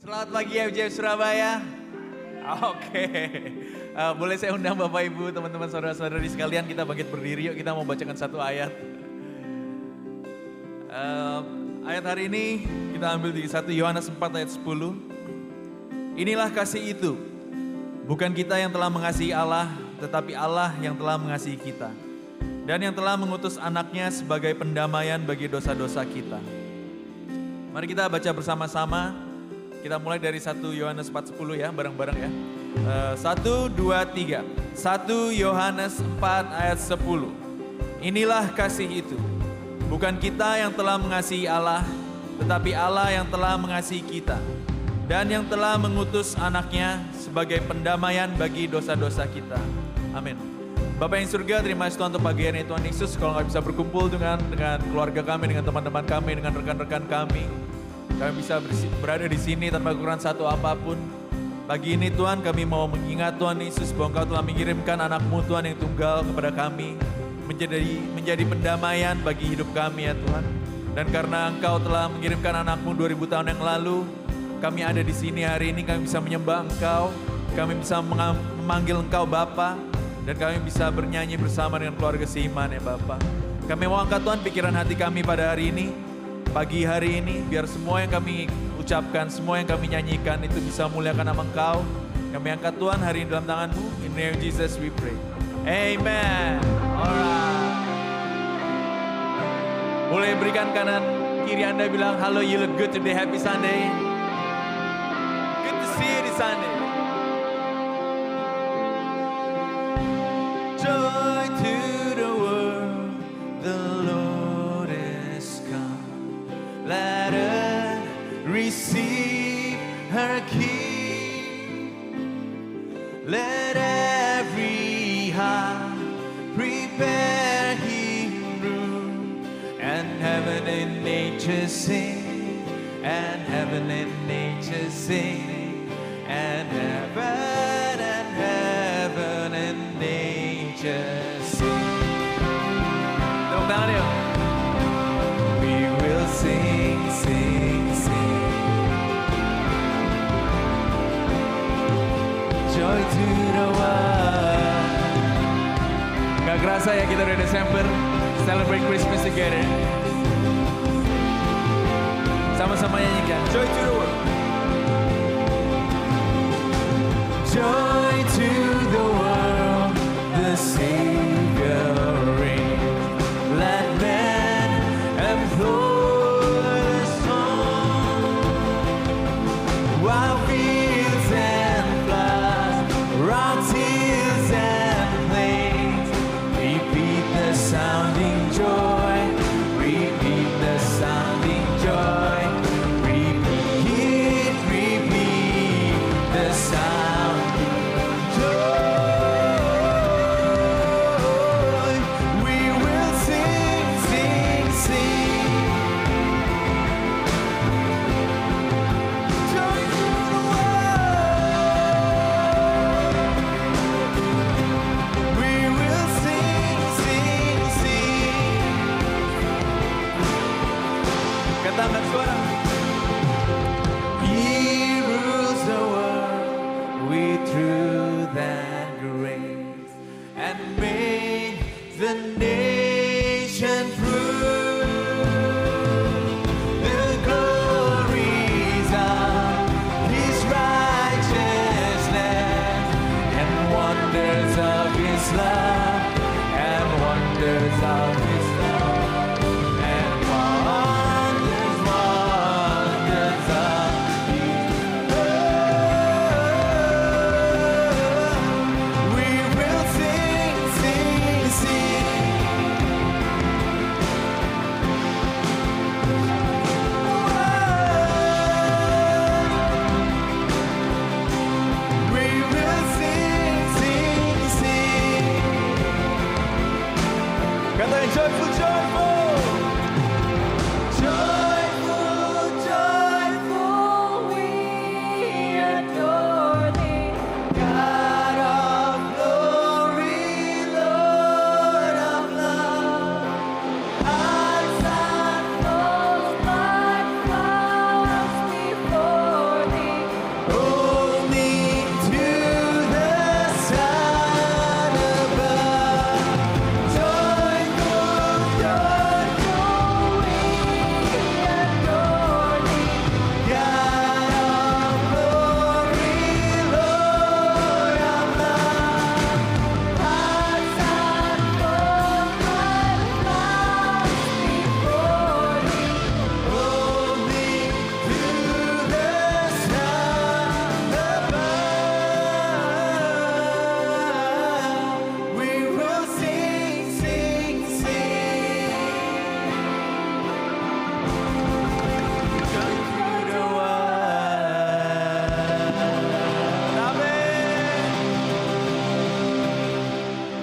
Selamat pagi FJF Surabaya. Oke. Boleh saya undang Bapak Ibu, teman-teman saudara-saudari sekalian, kita bangkit berdiri yuk, kita mau bacakan satu ayat. Ayat hari ini kita ambil di 1 Yohanes 4 ayat 10. Inilah kasih itu, bukan kita yang telah mengasihi Allah, tetapi Allah yang telah mengasihi kita. Dan yang telah mengutus anaknya sebagai pendamaian bagi dosa-dosa kita. Mari kita baca bersama-sama. Kita mulai dari 1 Yohanes 4:10 ya, bareng-bareng ya. 1, 2, 3. 1 Yohanes 4 ayat 10. Inilah kasih itu. Bukan kita yang telah mengasihi Allah, tetapi Allah yang telah mengasihi kita. Dan yang telah mengutus anaknya sebagai pendamaian bagi dosa-dosa kita. Amin. Bapak yang surga, terima kasih Tuhan untuk pagi hari ini Tuhan Yesus. Kalau nggak bisa berkumpul dengan keluarga kami, dengan teman-teman kami, dengan rekan-rekan kami. Kami bisa berada di sini tanpa kekurangan satu apapun. Pagi ini Tuhan, kami mau mengingat Tuhan Yesus bahwa Engkau telah mengirimkan anak-Mu Tuhan yang tunggal kepada kami. Menjadi pendamaian bagi hidup kami ya Tuhan. Dan karena Engkau telah mengirimkan anak-Mu 2000 tahun yang lalu, kami ada di sini hari ini, kami bisa menyembah Engkau. Kami bisa memanggil Engkau Bapa. Dan kami bisa bernyanyi bersama dengan keluarga seiman ya Bapa. Kami mau angkat Tuhan pikiran hati kami pada hari ini. Pagi hari ini, biar semua yang kami ucapkan, semua yang kami nyanyikan itu bisa muliakan nama Engkau. Kami angkat Tuhan hari ini dalam tangan-Mu. In the name of Jesus we pray. Amen. Alright. Boleh berikan kanan kiri Anda bilang, halo, you look good today, happy Sunday. Good to see you di Sunday. Joy to the world, the Lord is come. Let her receive her King. Let every heart prepare Him room. And heaven and nature sing. And heaven and nature sing. And heaven and nature sing. Tepuk tangan yuk. We will sing, sing, sing. Joy to the world. Gak kerasa ya kita udah Desember. Celebrate Christmas together. Sama-sama nyanyikan. Joy to the world. Joy to the world. The Savior reigns. Let men employ the song. While fields and floods, rocks, hills and plains, repeat the sounding joy, repeat the sounding joy, repeat the sounding joy. We will sing, sing, sing. Joy to the world. We will sing, sing, sing. Kata angkat suara. He rules the world with truth and grace, and made the nation prove the glories of His righteousness, and wonders of His love, and wonders of His love, and wonders of His love. We will sing, sing, sing. We will sing, sing, sing. Katakan joy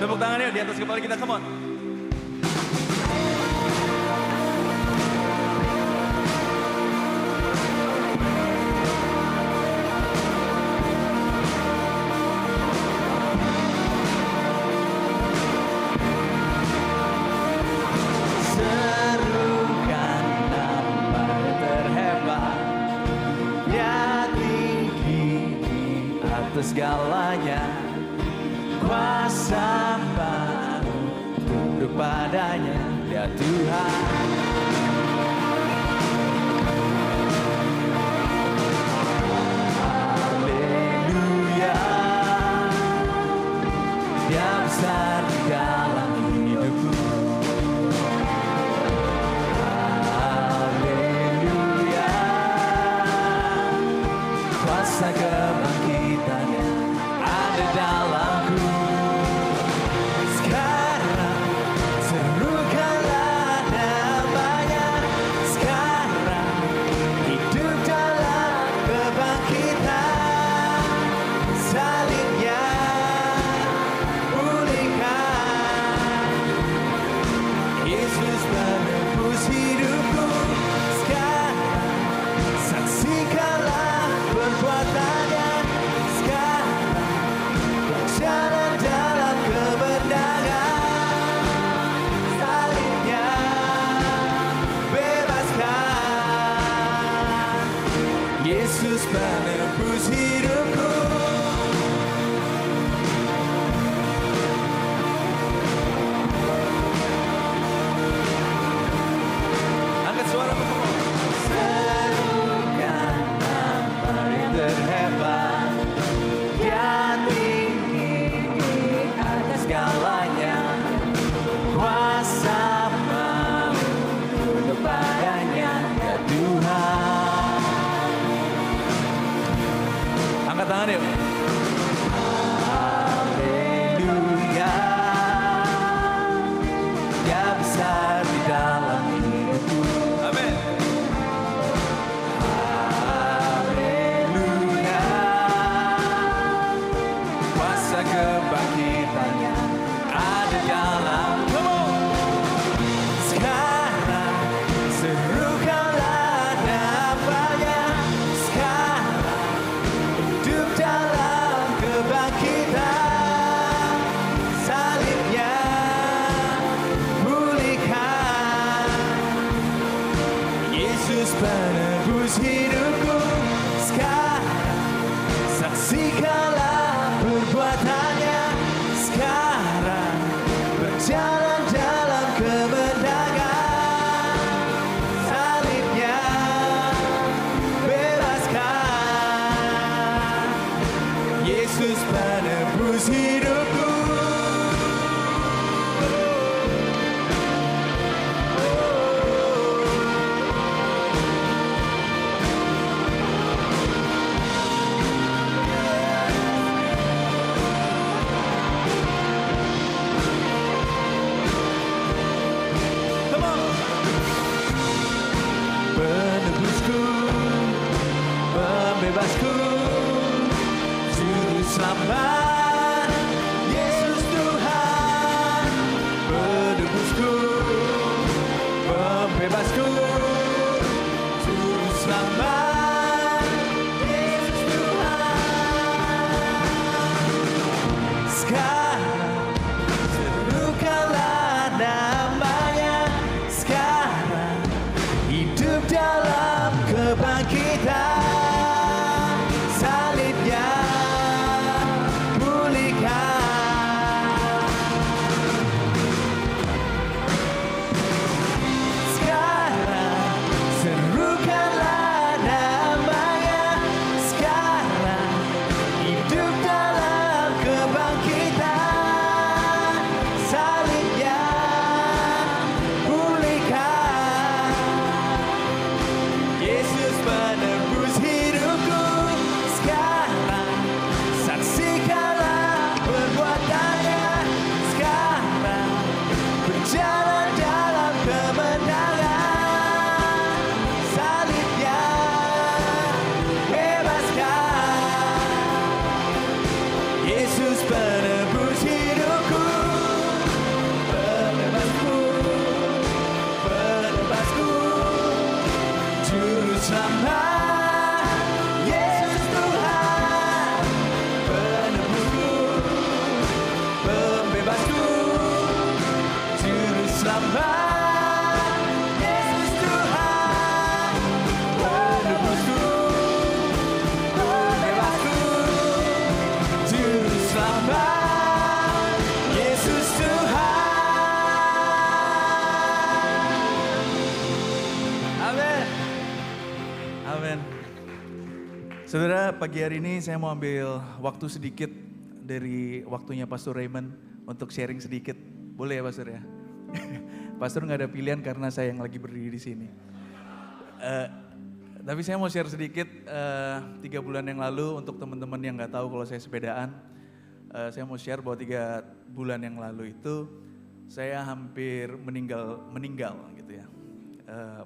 Tepuk tangan yuk di atas kepala kita, come on. Serukan nama terhebat, Dia tinggi di atas segalanya. Kuasa baru tunduk padanya, Dia Tuhan. Haleluya, Dia besar di dalam hidupku. Haleluya, kuasa kebangkitannya ada dalamku. Sekarang serukanlah namanya. Sekarang hidup dalam kebangkitan. Salibnya pulihkan. Yesus menebus hidupku. Sekarang saksikanlah perbuatannya. Sekarang berjalan dalam kebenaran. Salibnya bebaskan. Yesus menebus hidupku. Angkat suara bersama. Serukan nama yang terhebat, Dia tinggi di atas segalanya. Kuasa mau tunduk padanya, Ya Tuhan. Angkat tangan yuk. Haleluya, Dia besar di dalam hidupku. Amin. Haleluya, kuasa kebangkitannya ada dalam. Come on. Sekarang serukanlah namanya. Sekarang hidup dalam kebangkitan. Salibnya pulihkan. Yesus penebus hidupku. Sekarang saksikanlah perbuatannya. Sekarang berjalan dalam kebenaran. Salibnya bebaskan. Yesus penebus hidupku. Come on. Penebusku, pembebasku, Juru Selamat, Yesus Tuhan. Penebusku, pembebasku, Juru Selamat, Yesus Tuhan. Sekarang serukanlah namanya. Sekarang hidup dalam kebangkitan. Salibnya Saudara, pagi hari ini saya mau ambil waktu sedikit dari waktunya Pastor Raymond untuk sharing sedikit. Boleh ya Pastor ya? Pastor nggak ada pilihan karena saya yang lagi berdiri di sini. Tapi saya mau share sedikit 3 bulan yang lalu untuk teman-teman yang nggak tahu kalau saya sepedaan. Saya mau share bahwa 3 bulan yang lalu itu saya hampir meninggal gitu ya.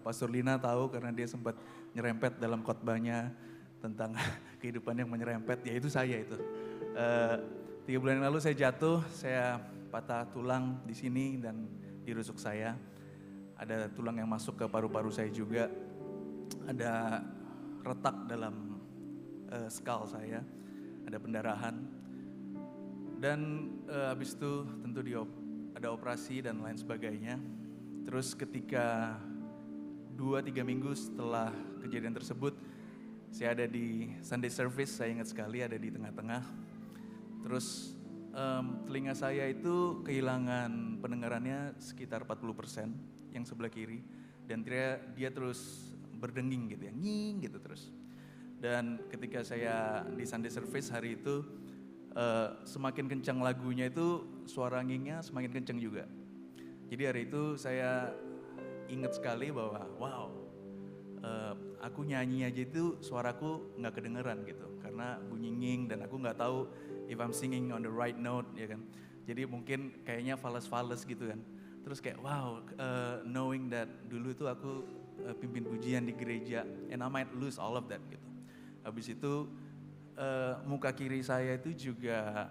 Pastor Lina tahu karena dia sempat nyerempet dalam khotbahnya tentang kehidupan yang menyerempet, yaitu saya itu. 3 bulan yang lalu saya jatuh, saya patah tulang di sini dan di rusuk saya. Ada tulang yang masuk ke paru-paru saya juga. Ada retak dalam skull saya, ada pendarahan. Dan habis itu tentu ada operasi dan lain sebagainya. Terus ketika 2-3 minggu setelah kejadian tersebut, saya ada di Sunday service, saya ingat sekali ada di tengah-tengah. Terus telinga saya itu kehilangan pendengarannya sekitar 40% yang sebelah kiri. Dan dia terus berdenging gitu ya, nging gitu terus. Dan ketika saya di Sunday service hari itu, semakin kencang lagunya itu suara ngingnya semakin kencang juga. Jadi hari itu saya ingat sekali bahwa wow, aku nyanyi aja itu suaraku nggak kedengeran gitu karena bunyi nging dan aku nggak tahu if I'm singing on the right note ya kan. Jadi mungkin kayaknya fales-fales gitu kan. Terus kayak wow, knowing that dulu itu aku pimpin pujian di gereja and I might lose all of that gitu. Habis itu muka kiri saya itu juga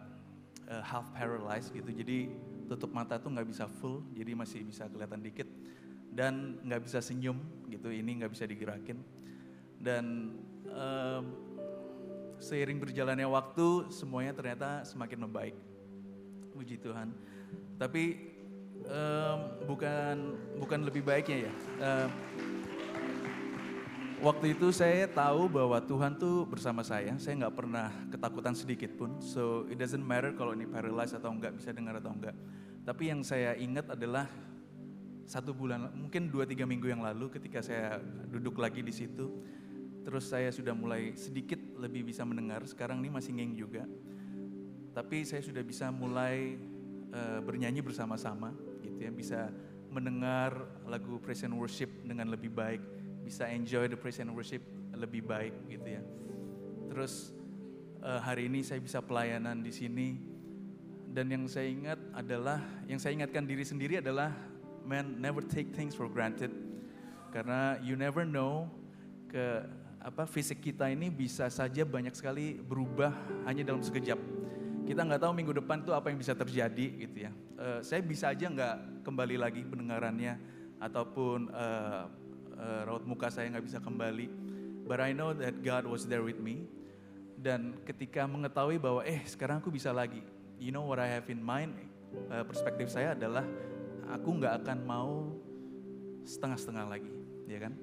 half paralyzed gitu. Jadi tutup mata tuh nggak bisa full, jadi masih bisa kelihatan dikit. Dan nggak bisa senyum gitu, ini nggak bisa digerakin. Dan seiring berjalannya waktu semuanya ternyata semakin membaik, puji Tuhan. Tapi bukan lebih baiknya ya. Waktu itu saya tahu bahwa Tuhan tuh bersama saya nggak pernah ketakutan sedikit pun. So it doesn't matter kalau ini paralyzed atau enggak, bisa dengar atau enggak. Tapi yang saya ingat adalah 1 bulan, mungkin 2-3 minggu yang lalu ketika saya duduk lagi di situ, terus saya sudah mulai sedikit lebih bisa mendengar. Sekarang ini masih ngeng juga, tapi saya sudah bisa mulai bernyanyi bersama-sama, gitu ya, bisa mendengar lagu praise and worship dengan lebih baik, bisa enjoy the praise and worship lebih baik, gitu ya. Terus hari ini saya bisa pelayanan di sini, dan yang saya ingatkan diri sendiri adalah man, never take things for granted. Karena you never know fisik kita ini bisa saja banyak sekali berubah hanya dalam sekejap. Kita nggak tahu minggu depan tuh apa yang bisa terjadi gitu ya. Saya bisa aja nggak kembali lagi pendengarannya ataupun raut muka saya nggak bisa kembali. But I know that God was there with me. Dan ketika mengetahui bahwa sekarang aku bisa lagi. You know what I have in mind? Perspektif saya adalah aku nggak akan mau setengah-setengah lagi, ya kan?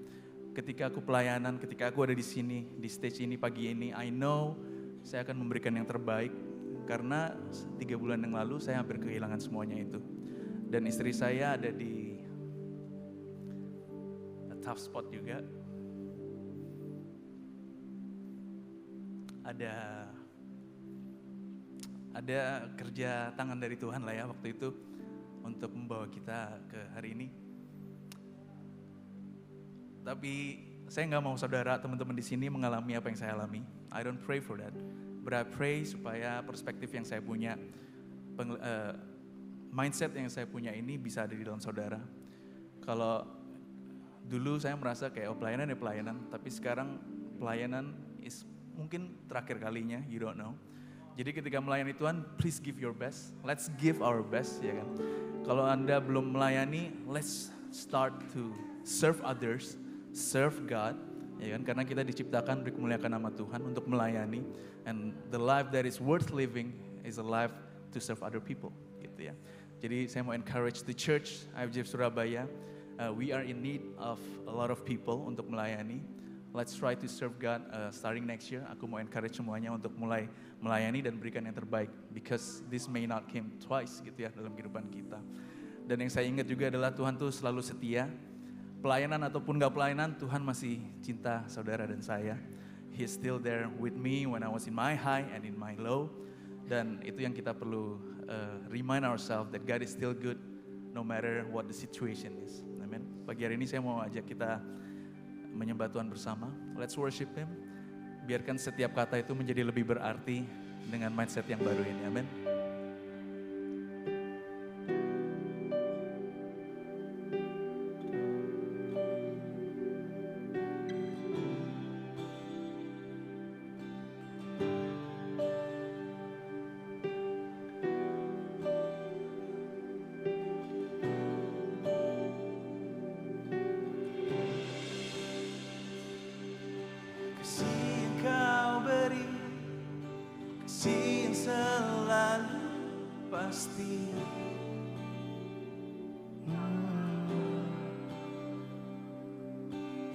Ketika aku pelayanan, ketika aku ada di sini, di stage ini pagi ini, I know saya akan memberikan yang terbaik karena 3 bulan yang lalu saya hampir kehilangan semuanya itu. Dan istri saya ada di a tough spot juga. Ada kerja tangan dari Tuhan lah ya waktu itu untuk membawa kita ke hari ini. Tapi saya nggak mau saudara, teman-teman di sini mengalami apa yang saya alami. I don't pray for that, but I pray supaya perspektif yang saya punya, mindset yang saya punya ini bisa ada di dalam saudara. Kalau dulu saya merasa kayak pelayanan ya pelayanan, tapi sekarang pelayanan is mungkin terakhir kalinya, you don't know. Jadi ketika melayani Tuhan, please give your best. Let's give our best, ya kan. Kalau Anda belum melayani, let's start to serve others, serve God, ya kan. Karena kita diciptakan untuk memuliakan nama Tuhan, untuk melayani. And the life that is worth living is a life to serve other people, gitu ya. Jadi saya mau encourage the church, IFJF Surabaya. We are in need of a lot of people untuk melayani. Let's try to serve God starting next year. Aku mau encourage semuanya untuk mulai melayani dan berikan yang terbaik. Because this may not come twice gitu ya dalam kehidupan kita. Dan yang saya ingat juga adalah Tuhan tuh selalu setia. Pelayanan ataupun gak pelayanan, Tuhan masih cinta saudara dan saya. He's still there with me when I was in my high and in my low. Dan itu yang kita perlu remind ourselves that God is still good no matter what the situation is. Amen. Pagi hari ini saya mau ajak kita menyembah Tuhan bersama. Let's worship Him. Biarkan setiap kata itu menjadi lebih berarti dengan mindset yang baru ini. Amin.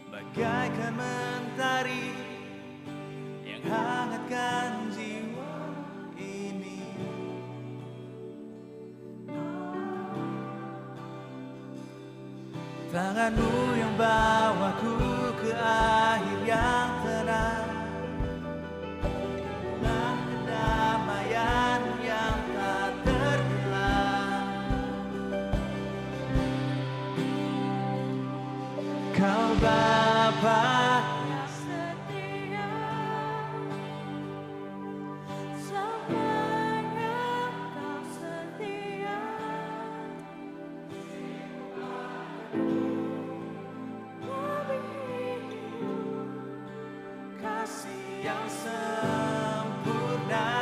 Bagaikan mentari yang hangatkan jiwa ini. Tanganmu yang bawaku ke akhir yang tenang, dengan kedamaian yang tak terhilang. Kau Bapa yang setia, semuanya Kau setia. Kasih yang sempurna,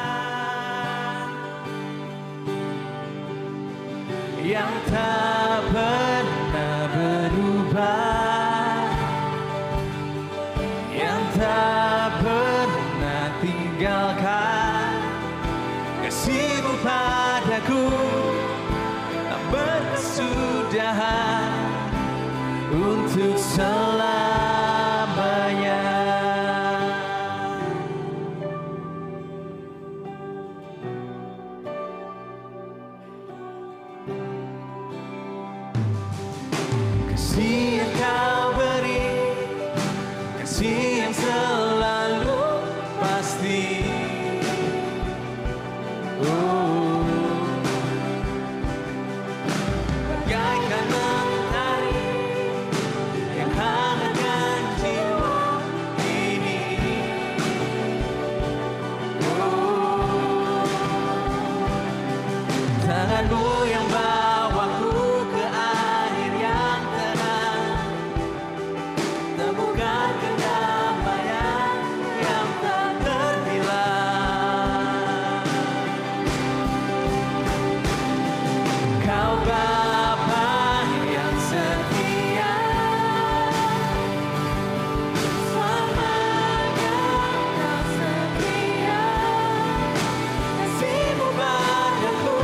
yang tak pernah berubah, yang tak pernah tinggalkan. Kasih-Mu padaku tak berkesudahan untuk selamanya. Kasih yang Kau beri, kasih yang selalu pasti. Bagaikan mentari yang hangatkan jiwa ini. Tangan-Mu yang bawaku ke akhir yang tenang, temukan kedamaian yang tak terhilang. Kau Bapa yang setia, selamanya Kau setia. Kasih-Mu padaku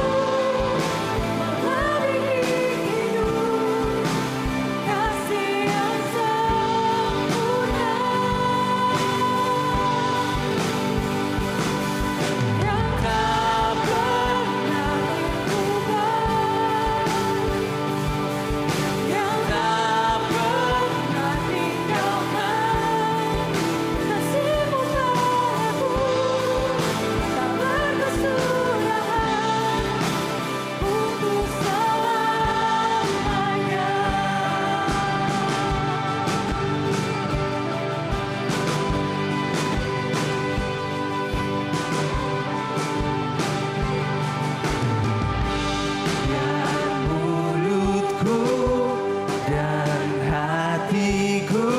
melebihi hidup, kasih yang sempurna, yang tak pernah berubah, yang tak pernah tinggalkan. Kasih-Mu padaku tak berkesudahan untuk selamanya. Biar mulutku dan hatiku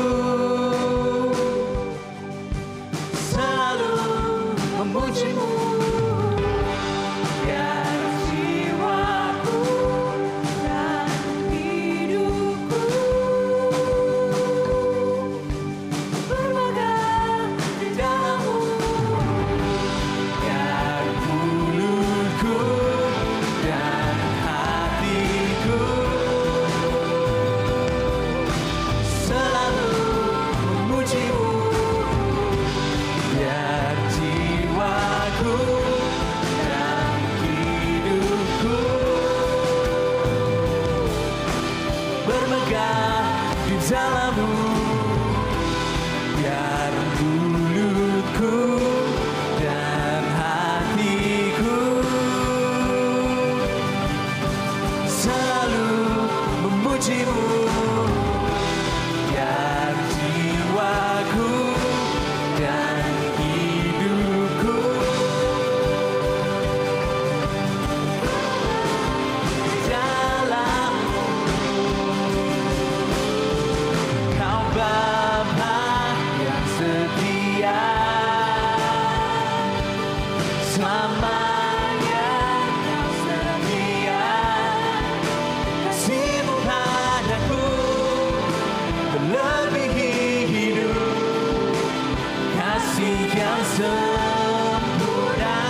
selalu memuji-Mu. Biar jiwaku dan hidupku bermegah di dalam-Mu. Biar mulutku dan hatiku selalu memuji-Mu. Biar jiwaku sempurna,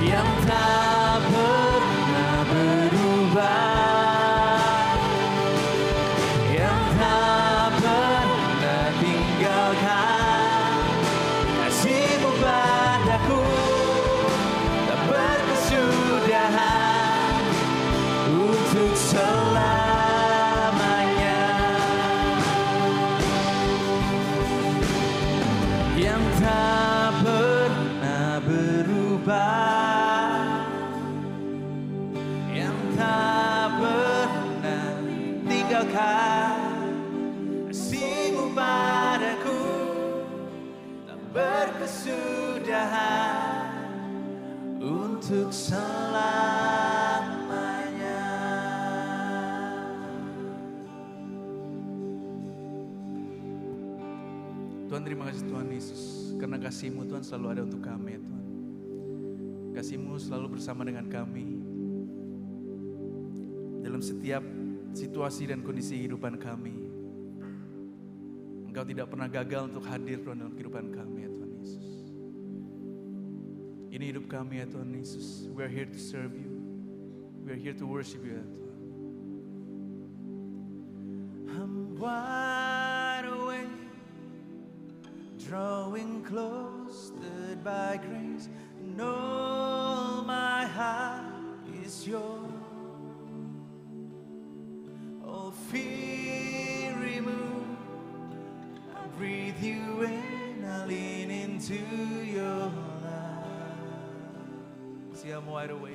yang tak pernah berubah, yang tak pernah tinggalkan kasih-Mu padaku, tak berkesudahan untuk selamanya, yang tak pernah berubah, yang tak pernah tinggalkan kasih-Mu padaku, tak berkesudahan untuk selamanya. Tuhan, terima kasih Tuhan Yesus, karena kasih-Mu Tuhan selalu ada untuk kami ya Tuhan. Kasih-Mu selalu bersama dengan kami dalam setiap situasi dan kondisi kehidupan kami. Engkau tidak pernah gagal untuk hadir Tuhan dalam kehidupan kami ya Tuhan Yesus. Ini hidup kami ya Tuhan Yesus. We are here to serve you. We are here to worship you ya Tuhan. I'm wide awake, drawing close, stood by grace, and all my heart is yours. All fear removed, I breathe you in, I lean into your love. See, I'm wide awake.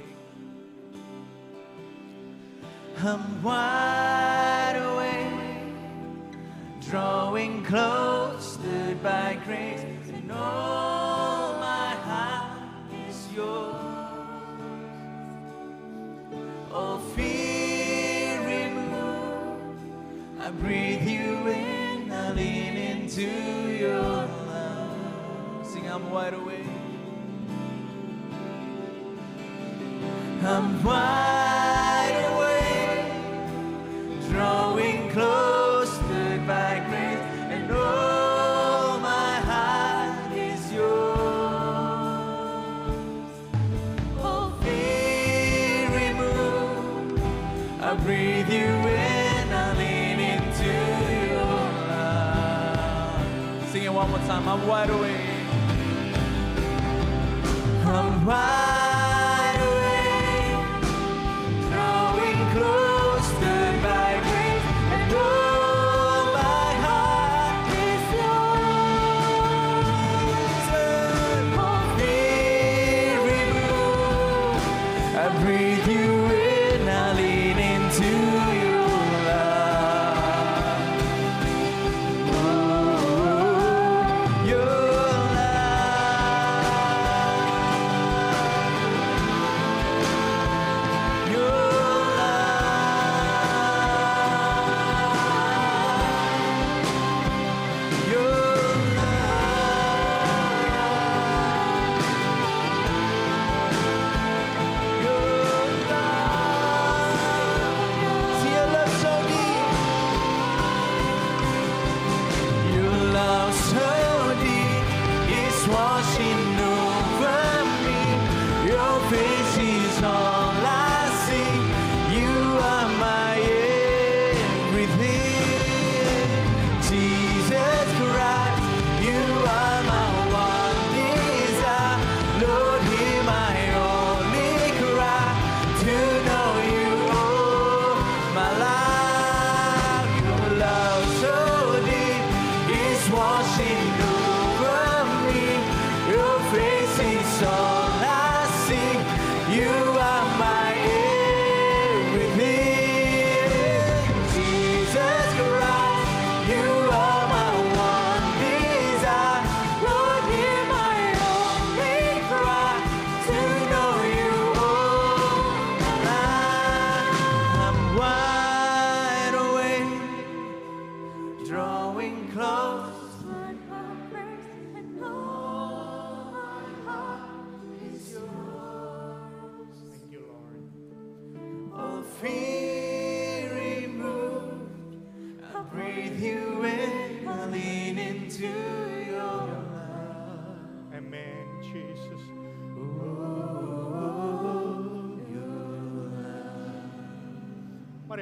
I'm wide awake, drawing close, stood by grace, and all my heart is yours. All fear removed, I breathe you in, I lean into your love. Sing, I'm wide awake. I'm wide awake, drawing close, stood by grace, and all my heart is yours. All fear removed, I breathe you in, I lean into your love. Sing it one more time. I'm wide awake. I'm wide awake, drawing close, stood by grace, and all my heart is yours. All fear removed, I breathe you in, I lean into your love. Your love.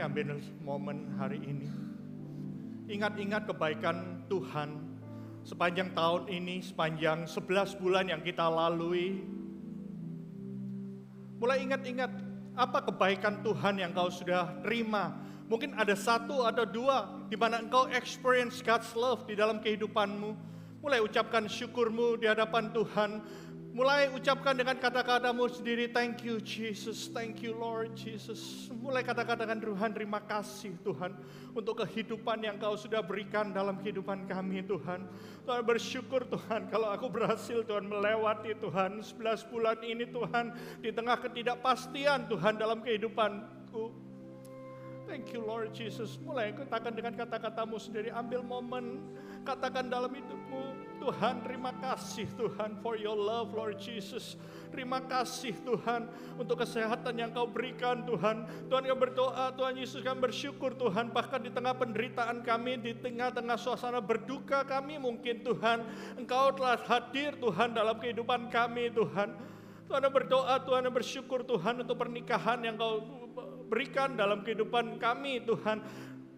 ambil momen hari ini. Ingat-ingat kebaikan Tuhan sepanjang tahun ini, sepanjang 11 bulan yang kita lalui. Mulai ingat-ingat apa kebaikan Tuhan yang kau sudah terima. Mungkin ada satu atau dua di mana engkau experience God's love di dalam kehidupanmu. Mulai ucapkan syukurmu di hadapan Tuhan. Mulai ucapkan dengan kata-katamu sendiri, thank you Jesus, thank you Lord Jesus. Mulai kata-katakan Tuhan, terima kasih Tuhan untuk kehidupan yang kau sudah berikan dalam kehidupan kami Tuhan. Tuhan bersyukur Tuhan kalau aku berhasil Tuhan melewati Tuhan 11 bulan ini Tuhan. Di tengah ketidakpastian Tuhan dalam kehidupanku. Thank you Lord Jesus. Mulai katakan dengan kata-katamu sendiri, ambil momen, katakan dalam hidupmu, Tuhan terima kasih Tuhan for your love Lord Jesus. Terima kasih Tuhan untuk kesehatan yang kau berikan Tuhan. Tuhan kami berdoa, Tuhan Yesus kami bersyukur Tuhan. Bahkan di tengah penderitaan kami, di tengah-tengah suasana berduka kami mungkin Tuhan, Engkau telah hadir Tuhan dalam kehidupan kami Tuhan. Tuhan berdoa, Tuhan bersyukur Tuhan untuk pernikahan yang kau berikan dalam kehidupan kami Tuhan.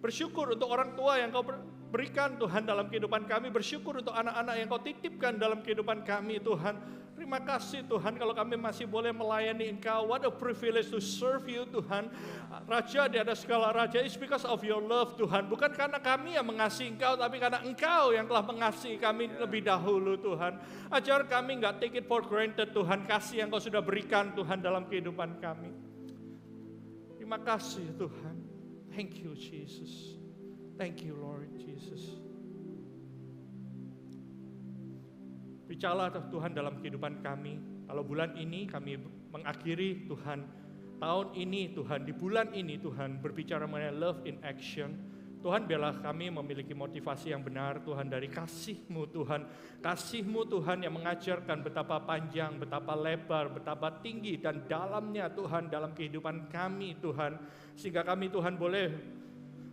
Bersyukur untuk orang tua yang kau berikan Tuhan dalam kehidupan kami. Bersyukur untuk anak-anak yang kau titipkan dalam kehidupan kami Tuhan. Terima kasih Tuhan kalau kami masih boleh melayani Engkau. What a privilege to serve you Tuhan. Raja di atas segala raja, it's because of your love Tuhan. Bukan karena kami yang mengasihi Engkau, tapi karena Engkau yang telah mengasihi kami lebih dahulu Tuhan. Ajar kami gak take it for granted Tuhan, kasih yang kau sudah berikan Tuhan dalam kehidupan kami. Terima kasih Tuhan. Thank you Jesus. Thank you Lord Jesus. Bicaralah Tuhan dalam kehidupan kami. Kalau bulan ini kami mengakhiri Tuhan, tahun ini Tuhan, di bulan ini Tuhan berbicara mengenai love in action. Tuhan biarlah kami memiliki motivasi yang benar Tuhan dari kasih-Mu Tuhan. Kasih-Mu Tuhan yang mengajarkan betapa panjang, betapa lebar, betapa tinggi dan dalamnya Tuhan dalam kehidupan kami Tuhan. Sehingga kami Tuhan boleh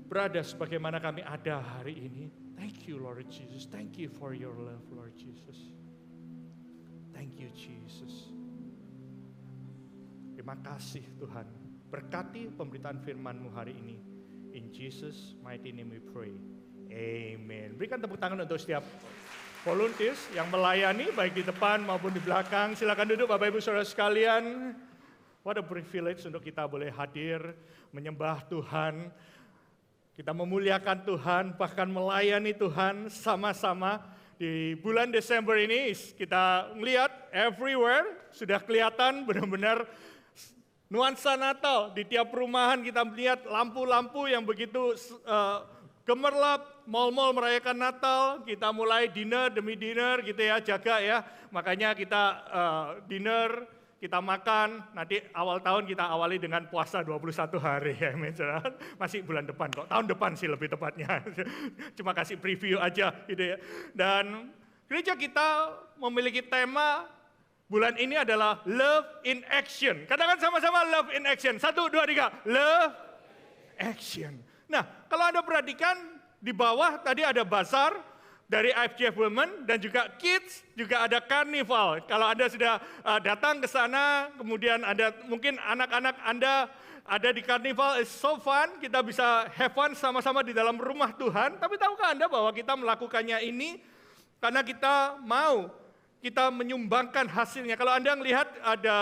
berada sebagaimana kami ada hari ini. Thank you Lord Jesus. Thank you for your love Lord Jesus. Thank you Jesus. Terima kasih Tuhan. Berkati pemberitaan firman-Mu hari ini. In Jesus mighty name we pray. Amen. Berikan tepuk tangan untuk setiap volunteers yang melayani baik di depan maupun di belakang. Silakan duduk Bapak Ibu Saudara sekalian. What a privilege untuk kita boleh hadir menyembah Tuhan. Kita memuliakan Tuhan, bahkan melayani Tuhan sama-sama. Di bulan Desember ini kita melihat everywhere sudah kelihatan benar-benar nuansa Natal. Di tiap perumahan kita melihat lampu-lampu yang begitu gemerlap, mal-mal merayakan Natal. Kita mulai dinner demi dinner gitu ya, jaga ya. Makanya kita dinner, kita makan, nanti awal tahun kita awali dengan puasa 21 hari ya. Masih bulan depan kok, tahun depan sih lebih tepatnya. Cuma kasih preview aja gitu ya. Dan gereja kita memiliki tema bulan ini adalah Love in Action. Katakan sama-sama Love in Action. 1, 2, 3. Love Action. Nah, kalau Anda perhatikan di bawah tadi ada bazar dari IFGF Women dan juga Kids, juga ada Carnival. Kalau Anda sudah datang ke sana, kemudian Anda mungkin anak-anak Anda ada di Carnival, it's so fun. Kita bisa have fun sama-sama di dalam rumah Tuhan. Tapi tahukah Anda bahwa kita melakukannya ini karena kita mau, kita menyumbangkan hasilnya. Kalau Anda melihat ada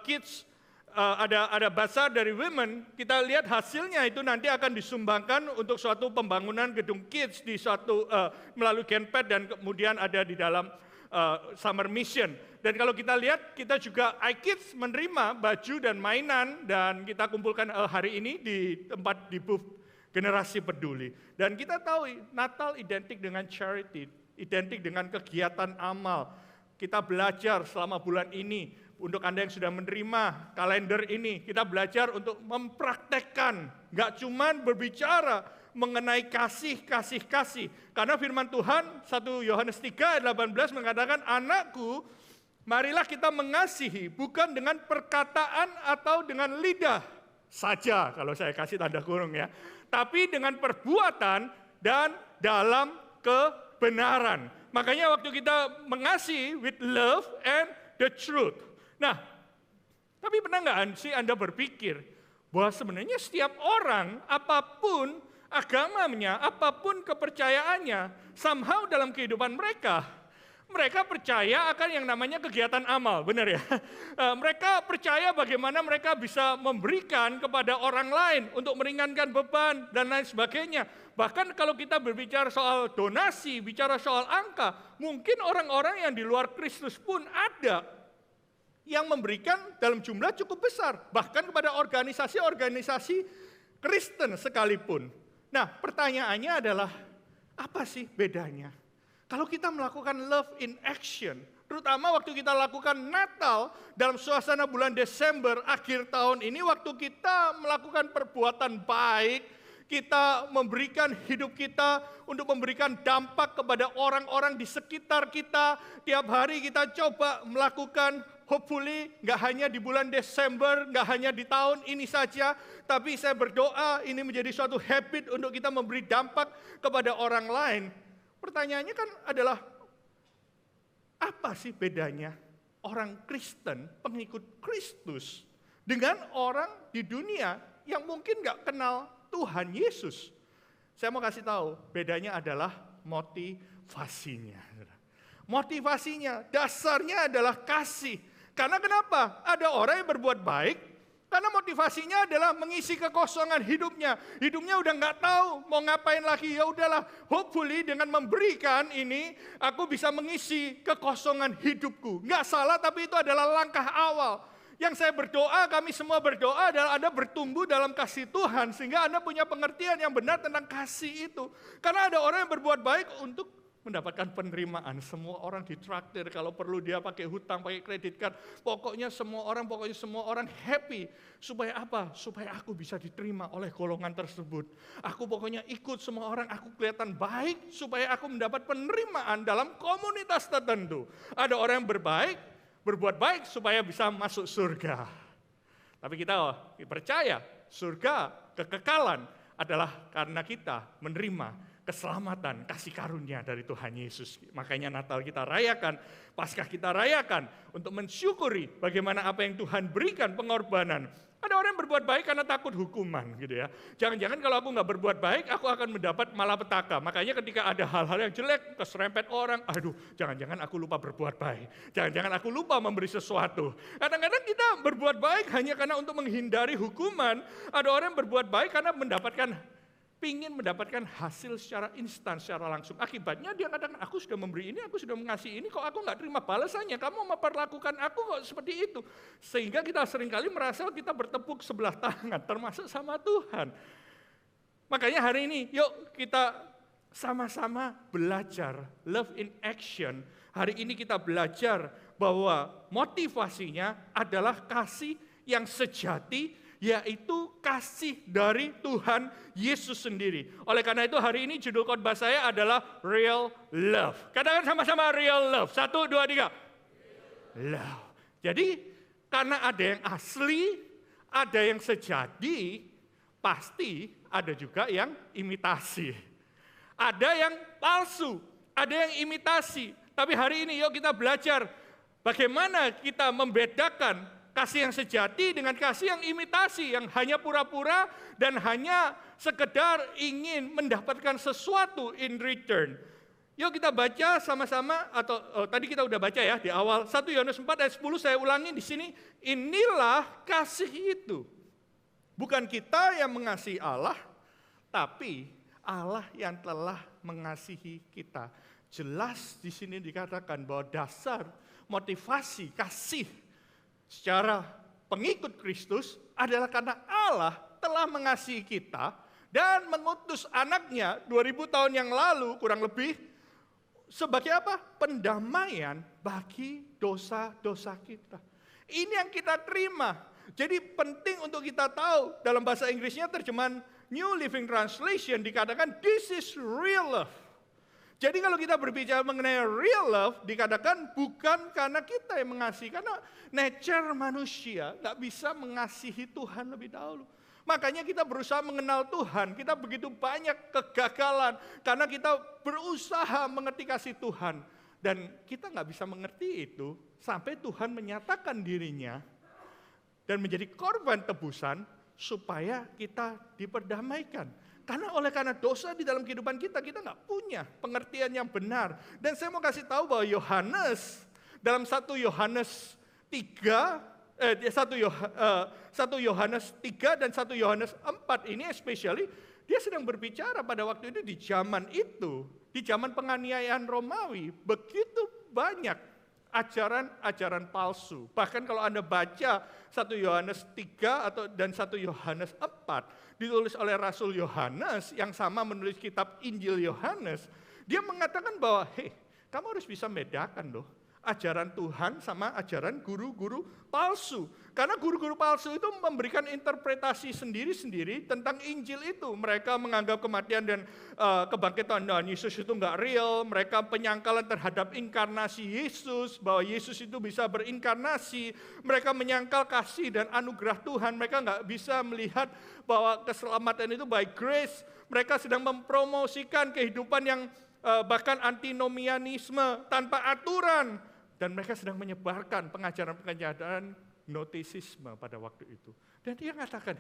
kids, ada bazar dari women, kita lihat hasilnya itu nanti akan disumbangkan untuk suatu pembangunan gedung kids di suatu melalui Genped dan kemudian ada di dalam summer mission. Dan kalau kita lihat, kita juga iKids menerima baju dan mainan dan kita kumpulkan hari ini di tempat di booth Generasi Peduli. Dan kita tahu Natal identik dengan charity, identik dengan kegiatan amal. Kita belajar selama bulan ini, untuk Anda yang sudah menerima kalender ini, kita belajar untuk mempraktekkan, gak cuman berbicara mengenai kasih. Karena firman Tuhan, 1 Yohanes 3 ayat 18 mengatakan, anakku, marilah kita mengasihi, bukan dengan perkataan atau dengan lidah saja, kalau saya kasih tanda kurung ya, tapi dengan perbuatan dan dalam kebenaran. Makanya waktu kita mengasihi with love and the truth. Nah, tapi pernah nggak sih Anda berpikir bahwa sebenarnya setiap orang, apapun agamanya, apapun kepercayaannya, somehow dalam kehidupan mereka percaya akan yang namanya kegiatan amal, benar ya? Mereka percaya bagaimana mereka bisa memberikan kepada orang lain untuk meringankan beban dan lain sebagainya. Bahkan kalau kita berbicara soal donasi, bicara soal angka, mungkin orang-orang yang di luar Kristus pun ada yang memberikan dalam jumlah cukup besar, bahkan kepada organisasi-organisasi Kristen sekalipun. Nah, pertanyaannya adalah, apa sih bedanya? Kalau kita melakukan love in action, terutama waktu kita lakukan Natal dalam suasana bulan Desember akhir tahun ini, waktu kita melakukan perbuatan baik, kita memberikan hidup kita untuk memberikan dampak kepada orang-orang di sekitar kita. Tiap hari kita coba melakukan, hopefully nggak hanya di bulan Desember, nggak hanya di tahun ini saja, tapi saya berdoa ini menjadi suatu habit untuk kita memberi dampak kepada orang lain. Pertanyaannya kan adalah, apa sih bedanya orang Kristen, pengikut Kristus, dengan orang di dunia yang mungkin nggak kenal Tuhan Yesus? Saya mau kasih tahu, bedanya adalah motivasinya. Motivasinya, dasarnya adalah kasih. Karena kenapa? Ada orang yang berbuat baik, karena motivasinya adalah mengisi kekosongan hidupnya. Hidupnya udah nggak tahu mau ngapain lagi. Ya udahlah, hopefully dengan memberikan ini, aku bisa mengisi kekosongan hidupku. Nggak salah, tapi itu adalah langkah awal. Yang saya berdoa, kami semua berdoa adalah Anda bertumbuh dalam kasih Tuhan, sehingga Anda punya pengertian yang benar tentang kasih itu. Karena ada orang yang berbuat baik untuk mendapatkan penerimaan. Semua orang ditraktir, kalau perlu dia pakai hutang, pakai kredit card. Pokoknya semua orang happy. Supaya apa? Supaya aku bisa diterima oleh golongan tersebut. Aku pokoknya ikut semua orang, aku kelihatan baik supaya aku mendapat penerimaan dalam komunitas tertentu. Ada orang yang berbuat baik supaya bisa masuk surga. Tapi kita percaya surga, kekekalan adalah karena kita menerima keselamatan, kasih karunia dari Tuhan Yesus. Makanya Natal kita rayakan, Paskah kita rayakan untuk mensyukuri bagaimana apa yang Tuhan berikan, pengorbanan. Ada orang yang berbuat baik karena takut hukuman gitu ya. Jangan-jangan kalau aku nggak berbuat baik, aku akan mendapat malapetaka. Makanya ketika ada hal-hal yang jelek, keserempet orang, aduh jangan-jangan aku lupa berbuat baik. Jangan-jangan aku lupa memberi sesuatu. Kadang-kadang kita berbuat baik hanya karena untuk menghindari hukuman. Ada orang yang berbuat baik karena ingin mendapatkan hasil secara instan, secara langsung. Akibatnya dia katakan, aku sudah memberi ini, aku sudah mengasihi ini, kok aku nggak terima balasannya, kamu memperlakukan aku kok seperti itu. Sehingga kita seringkali merasa kita bertepuk sebelah tangan, termasuk sama Tuhan. Makanya hari ini, yuk kita sama-sama belajar love in action. Hari ini kita belajar bahwa motivasinya adalah kasih yang sejati, yaitu kasih dari Tuhan Yesus sendiri. Oleh karena itu hari ini judul khotbah saya adalah Real Love. Katakan sama-sama real love. 1, 2, 3. Love. Jadi karena ada yang asli, ada yang sejati, pasti ada juga yang imitasi. Ada yang palsu, ada yang imitasi. Tapi hari ini yuk kita belajar bagaimana kita membedakan kasih yang sejati dengan kasih yang imitasi, yang hanya pura-pura dan hanya sekedar ingin mendapatkan sesuatu in return. Yuk kita baca sama-sama, atau tadi kita udah baca ya di awal, 1 Yohanes 4 ayat 10, saya ulangi di sini. Inilah kasih itu. Bukan kita yang mengasihi Allah, tapi Allah yang telah mengasihi kita. Jelas di sini dikatakan bahwa dasar motivasi kasih secara pengikut Kristus adalah karena Allah telah mengasihi kita dan mengutus anaknya 2000 tahun yang lalu kurang lebih sebagai apa? Pendamaian bagi dosa-dosa kita. Ini yang kita terima. Jadi penting untuk kita tahu, dalam bahasa Inggrisnya terjemahan New Living Translation dikatakan this is real love. Jadi kalau kita berbicara mengenai real love, dikatakan bukan karena kita yang mengasihi, karena nature manusia nggak bisa mengasihi Tuhan lebih dahulu. Makanya kita berusaha mengenal Tuhan, kita begitu banyak kegagalan, karena kita berusaha mengerti kasih Tuhan. Dan kita nggak bisa mengerti itu, sampai Tuhan menyatakan dirinya, dan menjadi korban tebusan, supaya kita diperdamaikan. Karena dosa di dalam kehidupan kita nggak punya pengertian yang benar. Dan saya mau kasih tahu bahwa Yohanes, dalam 1 Yohanes 3 dan 1 Yohanes 4 ini especially, dia sedang berbicara pada waktu itu, di zaman penganiayaan Romawi, begitu banyak ajaran-ajaran palsu. Bahkan kalau Anda baca 1 Yohanes 3 dan 1 Yohanes 4, ditulis oleh Rasul Yohanes yang sama menulis kitab Injil Yohanes, dia mengatakan bahwa, kamu harus bisa membedakan loh ajaran Tuhan sama ajaran guru-guru palsu. Karena guru-guru palsu itu memberikan interpretasi sendiri-sendiri tentang Injil itu. Mereka menganggap kematian dan kebangkitan Tuhan Yesus itu enggak real. Mereka penyangkalan terhadap inkarnasi Yesus, bahwa Yesus itu bisa berinkarnasi. Mereka menyangkal kasih dan anugerah Tuhan. Mereka enggak bisa melihat bahwa keselamatan itu by grace. Mereka sedang mempromosikan kehidupan yang bahkan antinomianisme tanpa aturan. Dan mereka sedang menyebarkan pengajaran-pengajaran gnostisisme pada waktu itu. Dan dia mengatakan,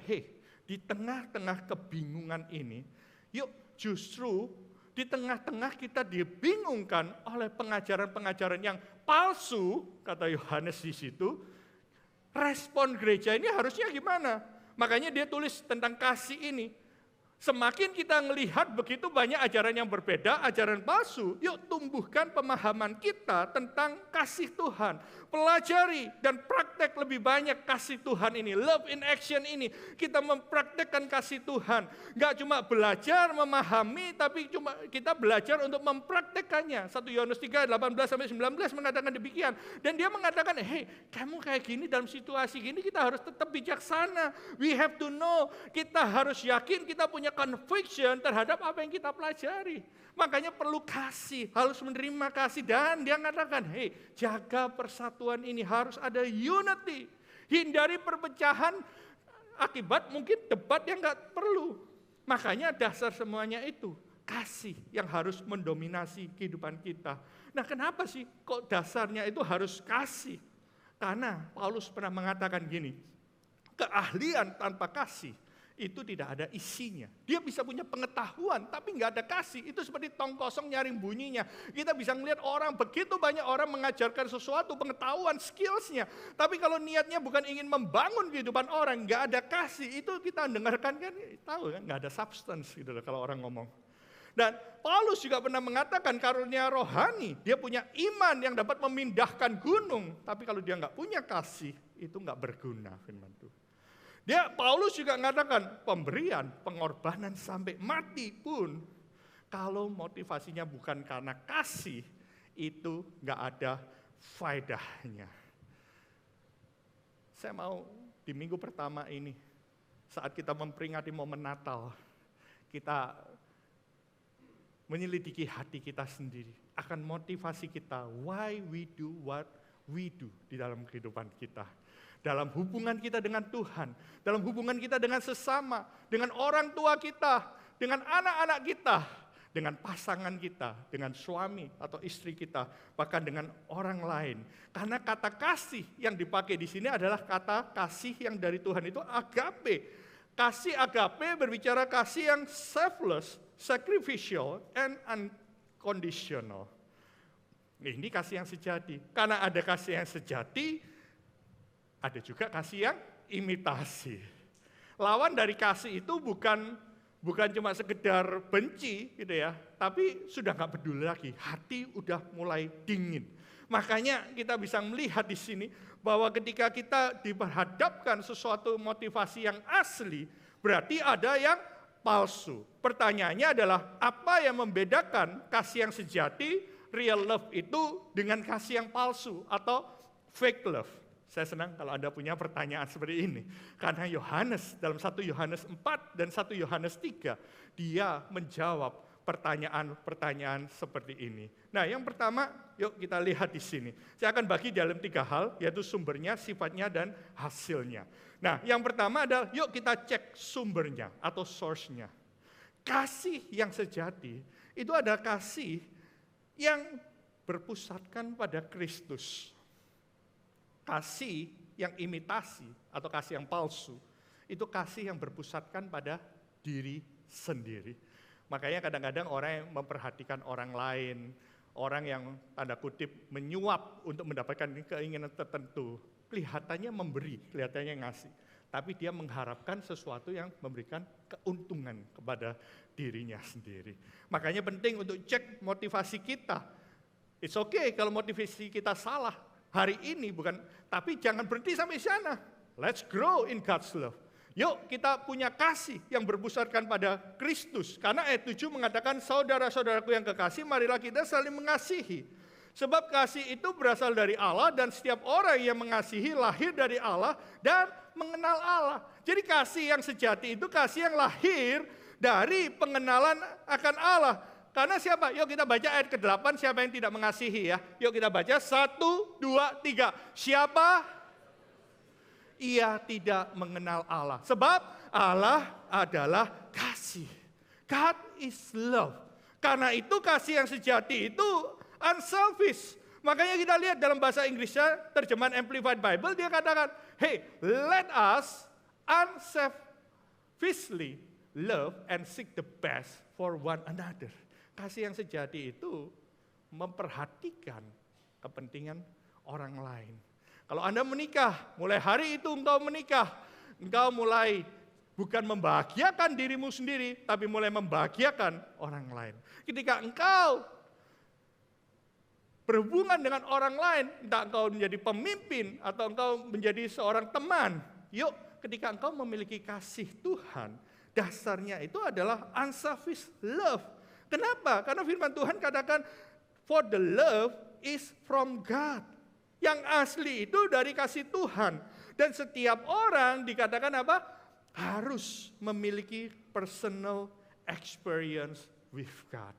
di tengah-tengah kebingungan ini, yuk justru di tengah-tengah kita dibingungkan oleh pengajaran-pengajaran yang palsu, kata Yohanes di situ, respon gereja ini harusnya gimana? Makanya dia tulis tentang kasih ini. Semakin kita melihat begitu banyak ajaran yang berbeda, ajaran palsu, yuk tumbuhkan pemahaman kita tentang kasih Tuhan. Pelajari dan praktek lebih banyak kasih Tuhan ini, love in action ini. Kita mempraktekkan kasih Tuhan. Enggak cuma belajar, memahami, tapi cuma kita belajar untuk mempraktekannya. 1 Yohanes 3, 18-19 mengatakan demikian. Dan dia mengatakan, kamu kayak gini dalam situasi gini, kita harus tetap bijaksana. We have to know, kita harus yakin kita punya conviction terhadap apa yang kita pelajari. Makanya perlu kasih, harus menerima kasih. Dan dia mengatakan, jaga persatuan ini, harus ada unity. Hindari perpecahan akibat mungkin debat yang enggak perlu. Makanya dasar semuanya itu, kasih yang harus mendominasi kehidupan kita. Nah, kenapa sih kok dasarnya itu harus kasih? Karena Paulus pernah mengatakan gini, keahlian tanpa kasih itu tidak ada isinya. Dia bisa punya pengetahuan, tapi nggak ada kasih. Itu seperti tong kosong nyaring bunyinya. Kita bisa melihat orang, begitu banyak orang mengajarkan sesuatu, pengetahuan, skillsnya. Tapi kalau niatnya bukan ingin membangun kehidupan orang, nggak ada kasih. Itu kita dengarkan kan, tahu kan, nggak ada substance gitu loh kalau orang ngomong. Dan Paulus juga pernah mengatakan karunia rohani, dia punya iman yang dapat memindahkan gunung. Tapi kalau dia nggak punya kasih, itu nggak berguna firman Tuhan. Paulus juga mengatakan pemberian, pengorbanan sampai mati pun, kalau motivasinya bukan karena kasih, itu nggak ada faedahnya. Saya mau di minggu pertama ini, saat kita memperingati momen Natal, kita menyelidiki hati kita sendiri, akan motivasi kita, why we do what we do di dalam kehidupan kita. Dalam hubungan kita dengan Tuhan, dalam hubungan kita dengan sesama, dengan orang tua kita, dengan anak-anak kita, dengan pasangan kita, dengan suami atau istri kita, bahkan dengan orang lain. Karena kata kasih yang dipakai di sini adalah kata kasih yang dari Tuhan itu agape. Kasih agape berbicara kasih yang selfless, sacrificial, and unconditional. Ini kasih yang sejati. Karena ada kasih yang sejati, ada juga kasih yang imitasi. Lawan dari kasih itu bukan cuma sekedar benci gitu ya, tapi sudah nggak peduli lagi, hati udah mulai dingin. Makanya kita bisa melihat di sini bahwa ketika kita diperhadapkan sesuatu motivasi yang asli, berarti ada yang palsu. Pertanyaannya adalah apa yang membedakan kasih yang sejati, real love itu dengan kasih yang palsu atau fake love? Saya senang kalau Anda punya pertanyaan seperti ini. Karena Yohanes dalam 1 Yohanes 4 dan 1 Yohanes 3, dia menjawab pertanyaan-pertanyaan seperti ini. Nah, yang pertama, yuk kita lihat di sini. Saya akan bagi dalam 3 hal, yaitu sumbernya, sifatnya, dan hasilnya. Nah, yang pertama adalah yuk kita cek sumbernya atau source-nya. Kasih yang sejati itu adalah kasih yang berpusatkan pada Kristus. Kasih yang imitasi atau kasih yang palsu itu kasih yang berpusatkan pada diri sendiri. Makanya kadang-kadang orang yang memperhatikan orang lain, orang yang tanda kutip menyuap untuk mendapatkan keinginan tertentu, kelihatannya memberi, kelihatannya ngasih. Tapi dia mengharapkan sesuatu yang memberikan keuntungan kepada dirinya sendiri. Makanya penting untuk cek motivasi kita. It's okay kalau motivasi kita salah hari ini, tapi jangan berhenti sampai sana. Let's grow in God's love. Yuk kita punya kasih yang berpusatkan pada Kristus. Karena ayat 7 mengatakan, saudara-saudaraku yang kekasih, marilah kita saling mengasihi. Sebab kasih itu berasal dari Allah dan setiap orang yang mengasihi lahir dari Allah dan mengenal Allah. Jadi kasih yang sejati itu kasih yang lahir dari pengenalan akan Allah. Karena siapa? Yuk kita baca ayat ke-8, siapa yang tidak mengasihi ya. Yuk kita baca 1, 2, 3. Siapa? Ia tidak mengenal Allah. Sebab Allah adalah kasih. God is love. Karena itu kasih yang sejati itu unselfish. Makanya kita lihat dalam bahasa Inggrisnya, terjemahan Amplified Bible, dia katakan, hey, let us unselfishly love and seek the best for one another. Kasih yang sejati itu memperhatikan kepentingan orang lain. Kalau Anda menikah, mulai hari itu engkau menikah, engkau mulai bukan membahagiakan dirimu sendiri, tapi mulai membahagiakan orang lain. Ketika engkau berhubungan dengan orang lain, entah engkau menjadi pemimpin atau engkau menjadi seorang teman, yuk ketika engkau memiliki kasih Tuhan, dasarnya itu adalah unselfish love. Kenapa? Karena firman Tuhan katakan, for the love is from God. Yang asli itu dari kasih Tuhan. Dan setiap orang dikatakan apa? Harus memiliki personal experience with God.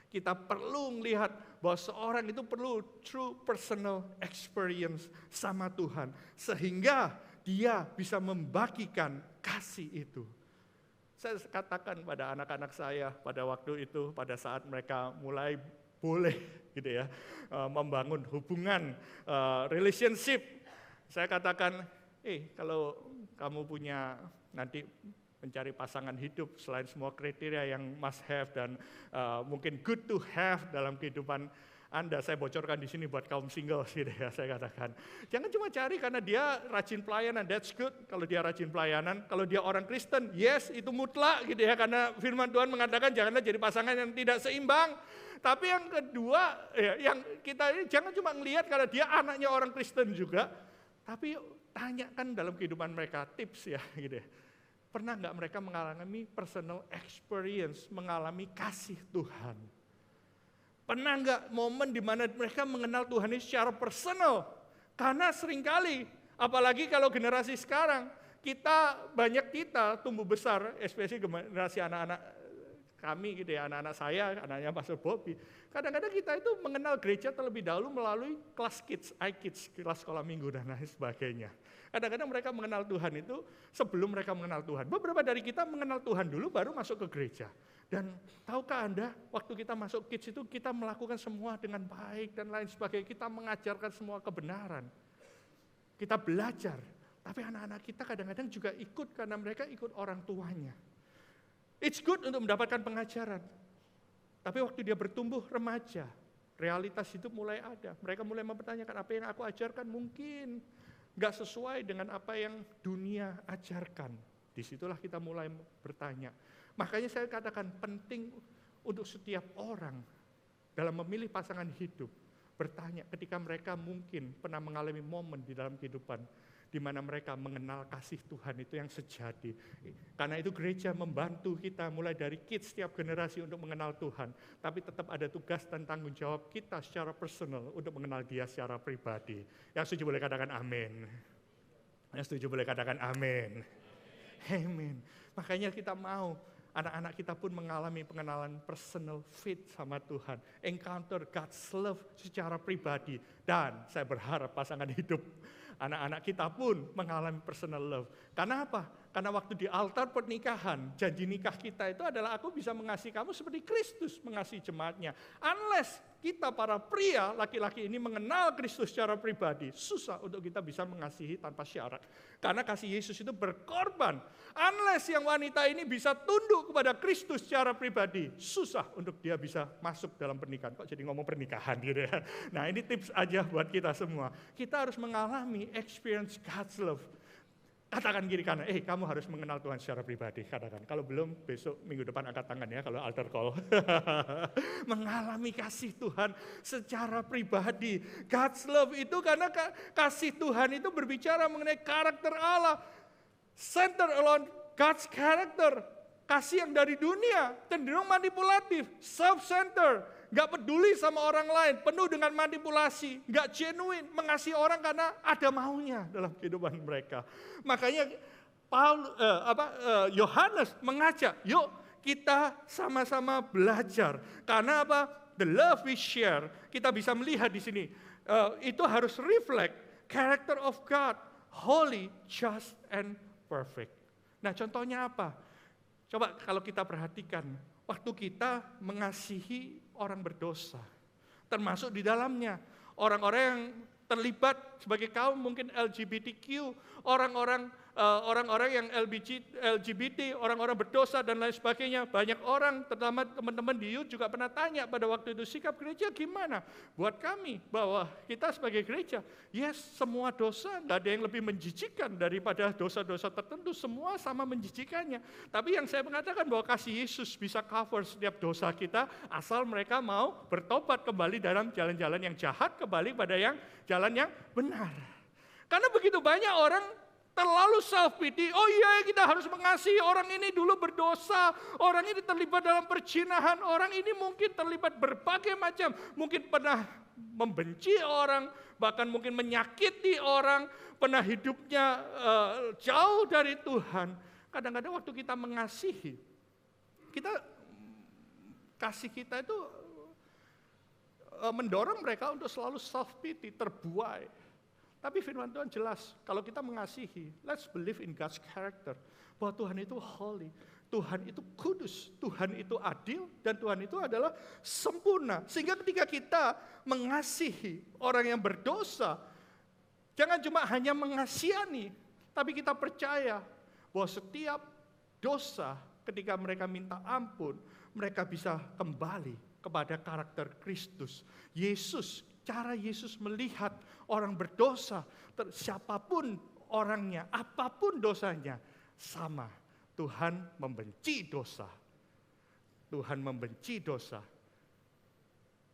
Kita perlu melihat bahwa seorang itu perlu true personal experience sama Tuhan. Sehingga dia bisa membagikan kasih itu. Saya katakan pada anak-anak saya pada waktu itu, pada saat mereka mulai boleh gitu ya, membangun hubungan, relationship. Saya katakan, kalau kamu punya nanti mencari pasangan hidup selain semua kriteria yang must have dan mungkin good to have dalam kehidupan Anda, saya bocorkan di sini buat kaum single gitu ya, saya katakan. Jangan cuma cari karena dia rajin pelayanan, that's good kalau dia rajin pelayanan. Kalau dia orang Kristen, yes itu mutlak gitu ya, karena firman Tuhan mengatakan janganlah jadi pasangan yang tidak seimbang. Tapi yang kedua, ya, yang kita ini jangan cuma ngelihat karena dia anaknya orang Kristen juga, tapi tanyakan dalam kehidupan mereka tips ya gitu ya. Pernah nggak mereka mengalami personal experience, mengalami kasih Tuhan? Pernah nggak momen di mana mereka mengenal Tuhan ini secara personal? Karena seringkali, apalagi kalau generasi sekarang, banyak kita tumbuh besar, especially generasi anak-anak kami gitu ya, anak-anak saya, anaknya Pastor Bobby. Kadang-kadang kita itu mengenal gereja terlebih dahulu melalui kelas kids, iKids, kelas sekolah minggu dan lain sebagainya. Kadang-kadang mereka mengenal Tuhan itu sebelum mereka mengenal Tuhan. Beberapa dari kita mengenal Tuhan dulu baru masuk ke gereja. Dan tahukah Anda, waktu kita masuk kids itu kita melakukan semua dengan baik dan lain sebagainya. Kita mengajarkan semua kebenaran. Kita belajar. Tapi anak-anak kita kadang-kadang juga ikut karena mereka ikut orang tuanya. It's good untuk mendapatkan pengajaran. Tapi waktu dia bertumbuh remaja, realitas hidup mulai ada. Mereka mulai mempertanyakan apa yang aku ajarkan mungkin nggak sesuai dengan apa yang dunia ajarkan. Disitulah kita mulai bertanya. Makanya saya katakan penting untuk setiap orang dalam memilih pasangan hidup bertanya ketika mereka mungkin pernah mengalami momen di dalam kehidupan di mana mereka mengenal kasih Tuhan itu yang sejati. Karena itu gereja membantu kita mulai dari kids setiap generasi untuk mengenal Tuhan. Tapi tetap ada tugas dan tanggung jawab kita secara personal untuk mengenal Dia secara pribadi. Yang setuju boleh katakan amin. Yang setuju boleh katakan amin. Amin. Makanya kita mau anak-anak kita pun mengalami pengenalan personal faith sama Tuhan. Encounter God's love secara pribadi. Dan saya berharap pasangan hidup Anak-anak kita pun mengalami personal love. Karena apa? Karena waktu di altar pernikahan, janji nikah kita itu adalah aku bisa mengasihi kamu seperti Kristus mengasihi jemaatnya. Unless kita para pria, laki-laki ini mengenal Kristus secara pribadi, susah untuk kita bisa mengasihi tanpa syarat. Karena kasih Yesus itu berkorban. Unless yang wanita ini bisa tunduk kepada Kristus secara pribadi, susah untuk dia bisa masuk dalam pernikahan. Kok jadi ngomong pernikahan gitu ya. Nah ini tips aja buat kita semua. Kita harus mengalami experience God's love. Katakan kiri kanan, kamu harus mengenal Tuhan secara pribadi. Katakan, kalau belum besok minggu depan angkat tangan ya kalau altar call. Mengalami kasih Tuhan secara pribadi. God's love itu karena kasih Tuhan itu berbicara mengenai karakter Allah. Center alone God's character. Kasih yang dari dunia, cenderung manipulatif, self-centered. Gak peduli sama orang lain, penuh dengan manipulasi, gak genuine, mengasihi orang karena ada maunya dalam kehidupan mereka. Makanya Yohanes mengajak, yuk kita sama-sama belajar. Karena apa? The love we share, kita bisa melihat di sini, itu harus reflect character of God, holy, just, and perfect. Nah contohnya apa? Coba kalau kita perhatikan, waktu kita mengasihi orang berdosa, termasuk di dalamnya orang-orang yang terlibat sebagai kaum mungkin LGBTQ, orang-orang yang LGBT, orang-orang berdosa dan lain sebagainya. Banyak orang, terutama teman-teman di youth juga pernah tanya pada waktu itu, sikap gereja gimana? Buat kami, bahwa kita sebagai gereja, yes semua dosa, nggak ada yang lebih menjijikkan daripada dosa-dosa tertentu, semua sama menjijikannya. Tapi yang saya mengatakan bahwa kasih Yesus bisa cover setiap dosa kita, asal mereka mau bertobat kembali dalam jalan-jalan yang jahat, kembali pada yang jalan yang benar. Karena begitu banyak orang terlalu self-pity, oh iya kita harus mengasihi orang ini dulu berdosa, orang ini terlibat dalam perzinahan, orang ini mungkin terlibat berbagai macam, mungkin pernah membenci orang, bahkan mungkin menyakiti orang, pernah hidupnya jauh dari Tuhan. Kadang-kadang waktu kita mengasihi, kasih kita itu mendorong mereka untuk selalu self-pity, terbuai. Tapi firman Tuhan jelas, kalau kita mengasihi, let's believe in God's character. Bahwa Tuhan itu holy, Tuhan itu kudus, Tuhan itu adil, dan Tuhan itu adalah sempurna. Sehingga ketika kita mengasihi orang yang berdosa, jangan cuma hanya mengasihani, tapi kita percaya bahwa setiap dosa ketika mereka minta ampun, mereka bisa kembali kepada karakter Kristus. Yesus, cara Yesus melihat orang berdosa, siapapun orangnya, apapun dosanya, sama. Tuhan membenci dosa. Tuhan membenci dosa.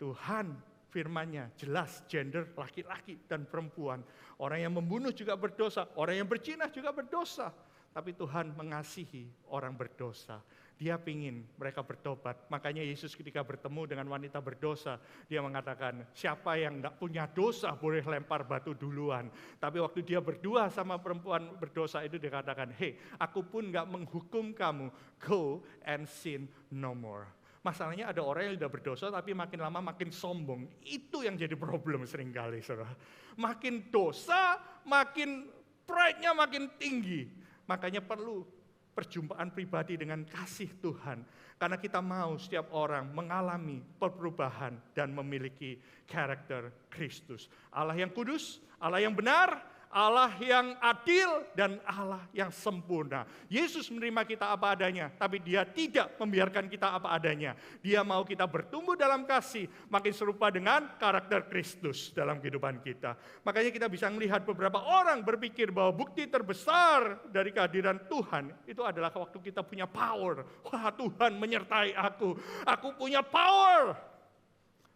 Tuhan firman-Nya jelas, gender laki-laki dan perempuan. Orang yang membunuh juga berdosa, orang yang berzina juga berdosa. Tapi Tuhan mengasihi orang berdosa. Dia ingin mereka bertobat. Makanya Yesus ketika bertemu dengan wanita berdosa, dia mengatakan, siapa yang tidak punya dosa boleh lempar batu duluan. Tapi waktu dia berdua sama perempuan berdosa itu, dia katakan, hey, aku pun tidak menghukum kamu, go and sin no more. Masalahnya ada orang yang sudah berdosa tapi makin lama makin sombong. Itu yang jadi problem seringkali, saudara. Makin dosa, makin pride-nya makin tinggi. Makanya perlu perjumpaan pribadi dengan kasih Tuhan. Karena kita mau setiap orang mengalami perubahan dan memiliki karakter Kristus. Allah yang kudus, Allah yang benar, Allah yang adil, dan Allah yang sempurna. Yesus menerima kita apa adanya, tapi Dia tidak membiarkan kita apa adanya. Dia mau kita bertumbuh dalam kasih, makin serupa dengan karakter Kristus dalam kehidupan kita. Makanya kita bisa melihat beberapa orang berpikir bahwa bukti terbesar dari kehadiran Tuhan itu adalah waktu kita punya power. Wah, Tuhan menyertai aku punya power.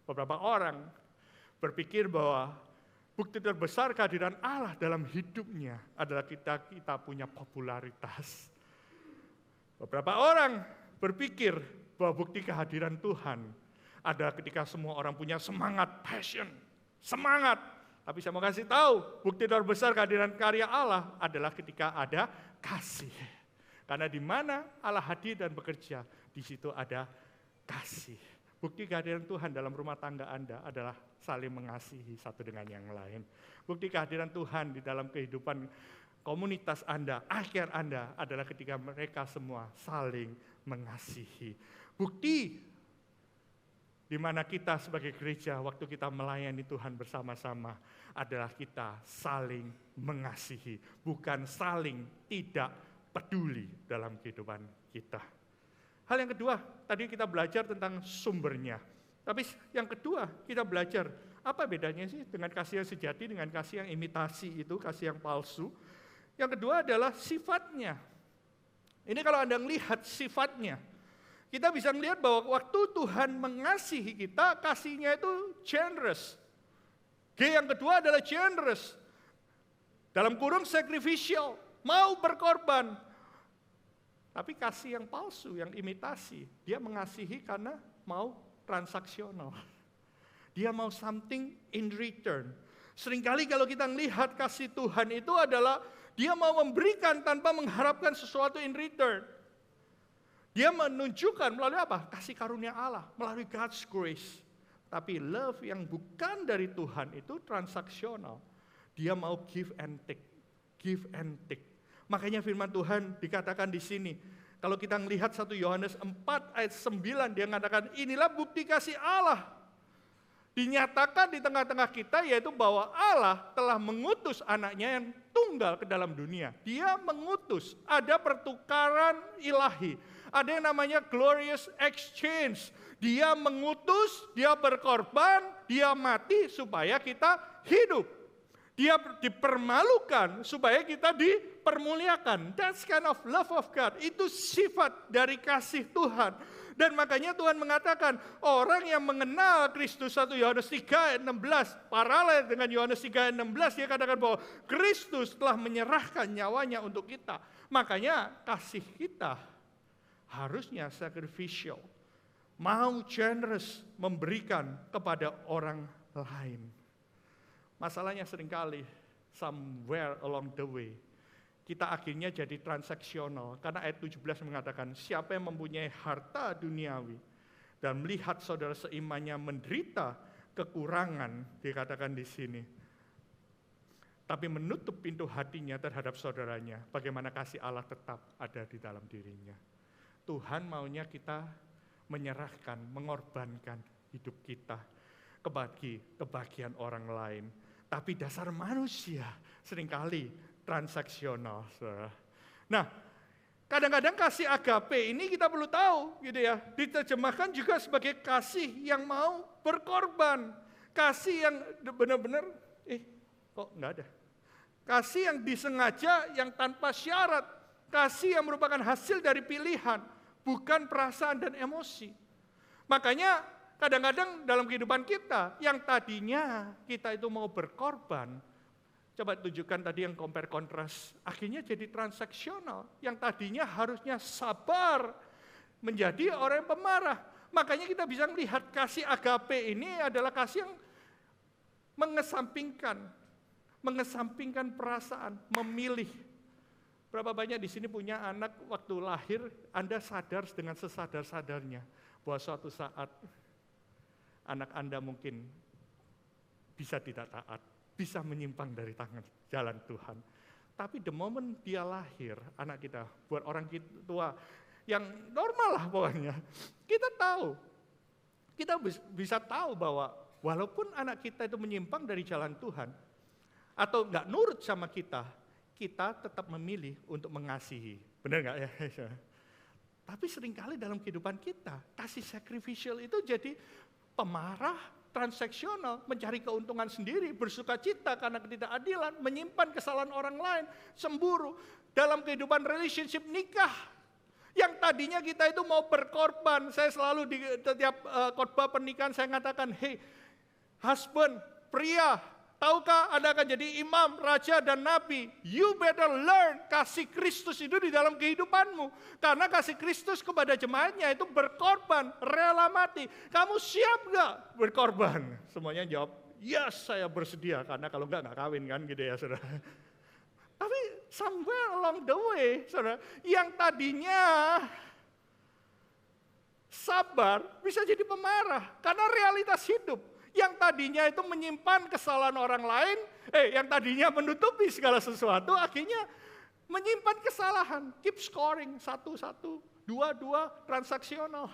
Beberapa orang berpikir bahwa bukti terbesar kehadiran Allah dalam hidupnya adalah kita punya popularitas. Beberapa orang berpikir bahwa bukti kehadiran Tuhan adalah ketika semua orang punya semangat, passion, semangat. Tapi saya mau kasih tahu, bukti terbesar kehadiran karya Allah adalah ketika ada kasih. Karena di mana Allah hadir dan bekerja, di situ ada kasih. Bukti kehadiran Tuhan dalam rumah tangga Anda adalah saling mengasihi satu dengan yang lain. Bukti kehadiran Tuhan di dalam kehidupan komunitas Anda, akhir Anda adalah ketika mereka semua saling mengasihi. Bukti di mana kita sebagai gereja waktu kita melayani Tuhan bersama-sama adalah kita saling mengasihi, bukan saling tidak peduli dalam kehidupan kita. Hal yang kedua, tadi kita belajar tentang sumbernya. Tapi yang kedua, kita belajar apa bedanya sih dengan kasih yang sejati dengan kasih yang imitasi itu, kasih yang palsu. Yang kedua adalah sifatnya. Ini kalau Anda melihat sifatnya, kita bisa melihat bahwa waktu Tuhan mengasihi kita, kasihnya itu generous. G yang kedua adalah generous. Dalam kurung sacrificial, mau berkorban. Tapi kasih yang palsu, yang imitasi, dia mengasihi karena mau transaksional. Dia mau something in return. Seringkali kalau kita melihat kasih Tuhan itu adalah dia mau memberikan tanpa mengharapkan sesuatu in return. Dia menunjukkan melalui apa? Kasih karunia Allah, melalui God's grace. Tapi love yang bukan dari Tuhan itu transaksional. Dia mau give and take, give and take. Makanya firman Tuhan dikatakan di sini. Kalau kita melihat 1 Yohanes 4 ayat 9, dia mengatakan inilah bukti kasih Allah. Dinyatakan di tengah-tengah kita yaitu bahwa Allah telah mengutus anaknya yang tunggal ke dalam dunia. Dia mengutus, ada pertukaran ilahi. Ada yang namanya glorious exchange. Dia mengutus, dia berkorban, dia mati supaya kita hidup. Dia dipermalukan supaya kita dipermuliakan. That's kind of love of God. Itu sifat dari kasih Tuhan. Dan makanya Tuhan mengatakan, orang yang mengenal Kristus 1 Yohanes 3 ayat 16, paralel dengan Yohanes 3 ayat 16, dia katakan bahwa Kristus telah menyerahkan nyawanya untuk kita. Makanya kasih kita harusnya sacrificial. Mau generous memberikan kepada orang lain. Masalahnya seringkali, somewhere along the way, kita akhirnya jadi transaksional. Karena ayat 17 mengatakan, siapa yang mempunyai harta duniawi dan melihat saudara seimannya menderita kekurangan, dikatakan di sini. Tapi menutup pintu hatinya terhadap saudaranya, bagaimana kasih Allah tetap ada di dalam dirinya. Tuhan maunya kita menyerahkan, mengorbankan hidup kita kebahagiaan orang lain. Tapi dasar manusia seringkali transaksional. Nah, kadang-kadang kasih agape ini kita perlu tahu gitu ya. Diterjemahkan juga sebagai kasih yang mau berkorban. Kasih yang benar-benar, kok enggak ada. Kasih yang disengaja, yang tanpa syarat. Kasih yang merupakan hasil dari pilihan, bukan perasaan dan emosi. Makanya kadang-kadang dalam kehidupan kita, yang tadinya kita itu mau berkorban, coba tunjukkan tadi yang compare contrast, akhirnya jadi transaksional. Yang tadinya harusnya sabar, menjadi orang yang pemarah. Makanya kita bisa melihat kasih agape ini adalah kasih yang mengesampingkan perasaan, memilih. Berapa banyak di sini punya anak waktu lahir, Anda sadar dengan sesadar-sadarnya bahwa suatu saat anak Anda mungkin bisa tidak taat, bisa menyimpang dari jalan Tuhan. Tapi the moment dia lahir, anak kita, buat orang tua yang normal lah pokoknya, kita tahu, kita bisa tahu bahwa walaupun anak kita itu menyimpang dari jalan Tuhan, atau nggak nurut sama kita tetap memilih untuk mengasihi. Benar nggak ya? Tapi seringkali dalam kehidupan kita, kasih sacrificial itu jadi pemarah, transaksional, mencari keuntungan sendiri, bersuka cita karena ketidakadilan, menyimpan kesalahan orang lain, cemburu. Dalam kehidupan relationship nikah, yang tadinya kita itu mau berkorban, saya selalu di setiap khotbah pernikahan saya mengatakan, hey husband, pria, tahukah Anda akan jadi imam, raja, dan nabi? You better learn kasih Kristus itu di dalam kehidupanmu. Karena kasih Kristus kepada jemaatnya itu berkorban, rela mati. Kamu siap gak berkorban? Semuanya jawab, yes saya bersedia. Karena kalau enggak kawin kan gitu ya saudara. Tapi somewhere along the way, saudara, yang tadinya Sabar bisa jadi pemarah karena realitas hidup. Yang tadinya itu menyimpan kesalahan orang lain, yang tadinya menutupi segala sesuatu, akhirnya menyimpan kesalahan. Keep scoring, 1-1, 2-2, transaksional.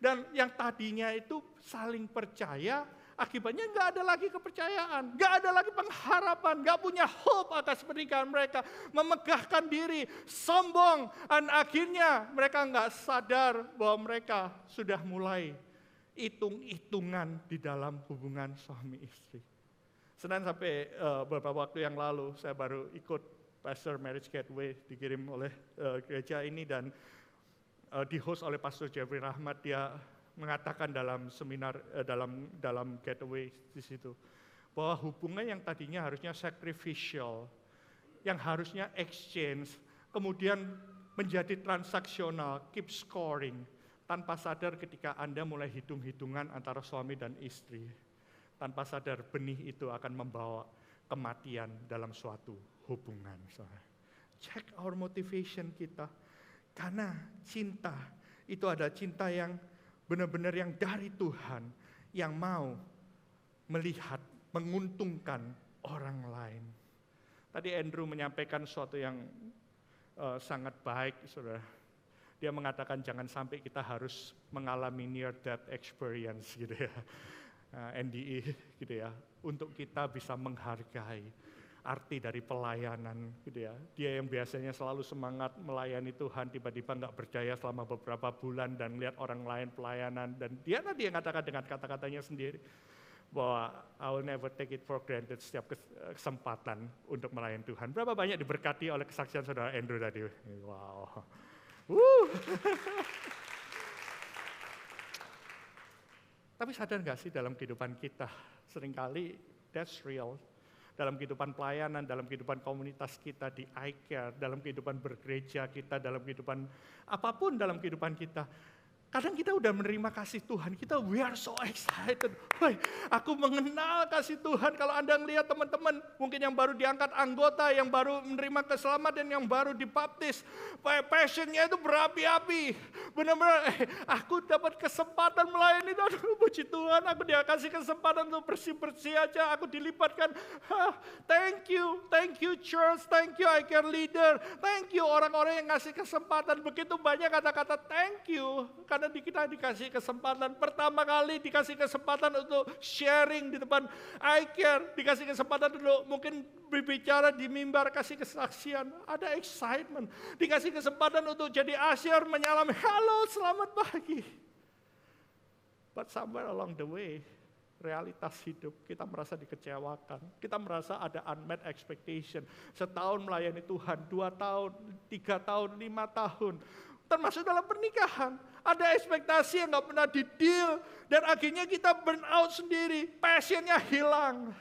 Dan yang tadinya itu saling percaya, akibatnya nggak ada lagi kepercayaan, nggak ada lagi pengharapan, nggak punya hope atas pernikahan mereka, memegahkan diri, sombong, dan akhirnya mereka nggak sadar bahwa mereka sudah mulai hitung-hitungan di dalam hubungan suami istri. Senin sampai beberapa waktu yang lalu saya baru ikut Pastor Marriage Gateway dikirim oleh gereja ini dan di-host oleh Pastor Jeffrey Rahmat. Dia mengatakan dalam seminar dalam Gateway di situ bahwa hubungan yang tadinya harusnya sacrificial, yang harusnya exchange, kemudian menjadi transaksional, keep scoring. Tanpa sadar ketika Anda mulai hitung-hitungan antara suami dan istri, tanpa sadar benih itu akan membawa kematian dalam suatu hubungan. Check our motivation kita. Karena cinta itu ada cinta yang benar-benar yang dari Tuhan, yang mau melihat, menguntungkan orang lain. Tadi Andrew menyampaikan sesuatu yang sangat baik, saudara. Dia mengatakan jangan sampai kita harus mengalami near death experience gitu ya, NDE gitu ya, untuk kita bisa menghargai arti dari pelayanan gitu ya. Dia yang biasanya selalu semangat melayani Tuhan, tiba-tiba nggak berjaya selama beberapa bulan dan lihat orang lain pelayanan, dan dia tadi yang katakan dengan kata-katanya sendiri bahwa I will never take it for granted setiap kesempatan untuk melayani Tuhan. Berapa banyak diberkati oleh kesaksian saudara Andrew tadi? Wow. Tapi sadar nggak sih dalam kehidupan kita, seringkali that's real. Dalam kehidupan pelayanan, dalam kehidupan komunitas kita di iCare, dalam kehidupan bergereja kita, dalam kehidupan apapun dalam kehidupan kita. Kadang kita udah menerima kasih Tuhan, we are so excited. Woi, aku mengenal kasih Tuhan. Kalau Anda ngelihat teman-teman, mungkin yang baru diangkat anggota, yang baru menerima keselamatan, yang baru dibaptis, passionnya itu berapi-api. Benar-benar, aku dapat kesempatan melayani, aduh puji Tuhan, aku dikasih kesempatan untuk bersih-bersih aja, aku dilipatkan. Thank you church, thank you iCare leader, thank you orang-orang yang ngasih kesempatan. Begitu banyak kata-kata thank you. Karena kita dikasih kesempatan, pertama kali dikasih kesempatan untuk sharing di depan iCare, dikasih kesempatan untuk mungkin berbicara di mimbar, kasih kesaksian, ada excitement, dikasih kesempatan untuk jadi asyir, menyalami, halo selamat pagi. But somewhere along the way, realitas hidup kita merasa dikecewakan, kita merasa ada unmet expectation. Setahun melayani Tuhan, 2 tahun, 3 tahun, 5 tahun, termasuk dalam pernikahan, ada ekspektasi yang gak pernah di-deal, dan akhirnya kita burn out sendiri, passionnya hilang.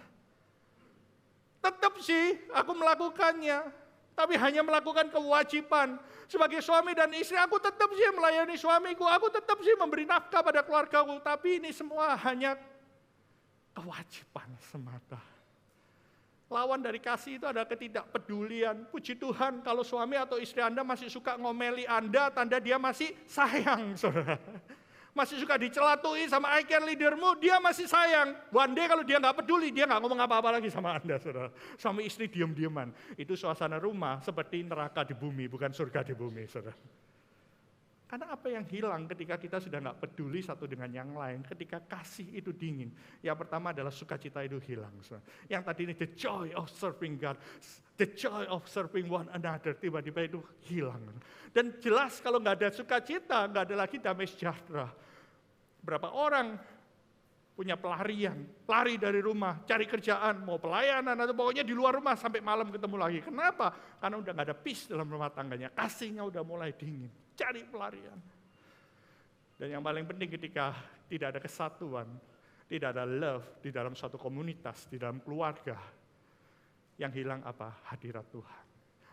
Tetap sih aku melakukannya, tapi hanya melakukan kewajiban. Sebagai suami dan istri, aku tetap sih melayani suamiku, aku tetap sih memberi nafkah pada keluargaku, tapi ini semua hanya kewajiban semata. Lawan dari kasih itu ada ketidakpedulian. Puji Tuhan kalau suami atau istri Anda masih suka ngomeli Anda, tanda dia masih sayang, saudara. Masih suka dicelatui sama iCare leadermu, dia masih sayang. One day kalau dia nggak peduli, dia nggak ngomong apa-apa lagi sama Anda, saudara. Suami istri diam-diaman. Itu suasana rumah seperti neraka di bumi, bukan surga di bumi, saudara. Karena apa yang hilang ketika kita sudah nggak peduli satu dengan yang lain, ketika kasih itu dingin. Yang pertama adalah sukacita itu hilang. Yang tadi ini the joy of serving God, the joy of serving one another, tiba-tiba itu hilang. Dan jelas kalau nggak ada sukacita, nggak ada lagi damai sejahtera. Berapa orang punya pelarian, lari dari rumah, cari kerjaan, mau pelayanan, atau pokoknya di luar rumah sampai malam ketemu lagi. Kenapa? Karena udah nggak ada peace dalam rumah tangganya, kasihnya udah mulai dingin. Cari pelarian. Dan yang paling penting ketika tidak ada kesatuan, tidak ada love di dalam suatu komunitas, di dalam keluarga, yang hilang apa? Hadirat Tuhan.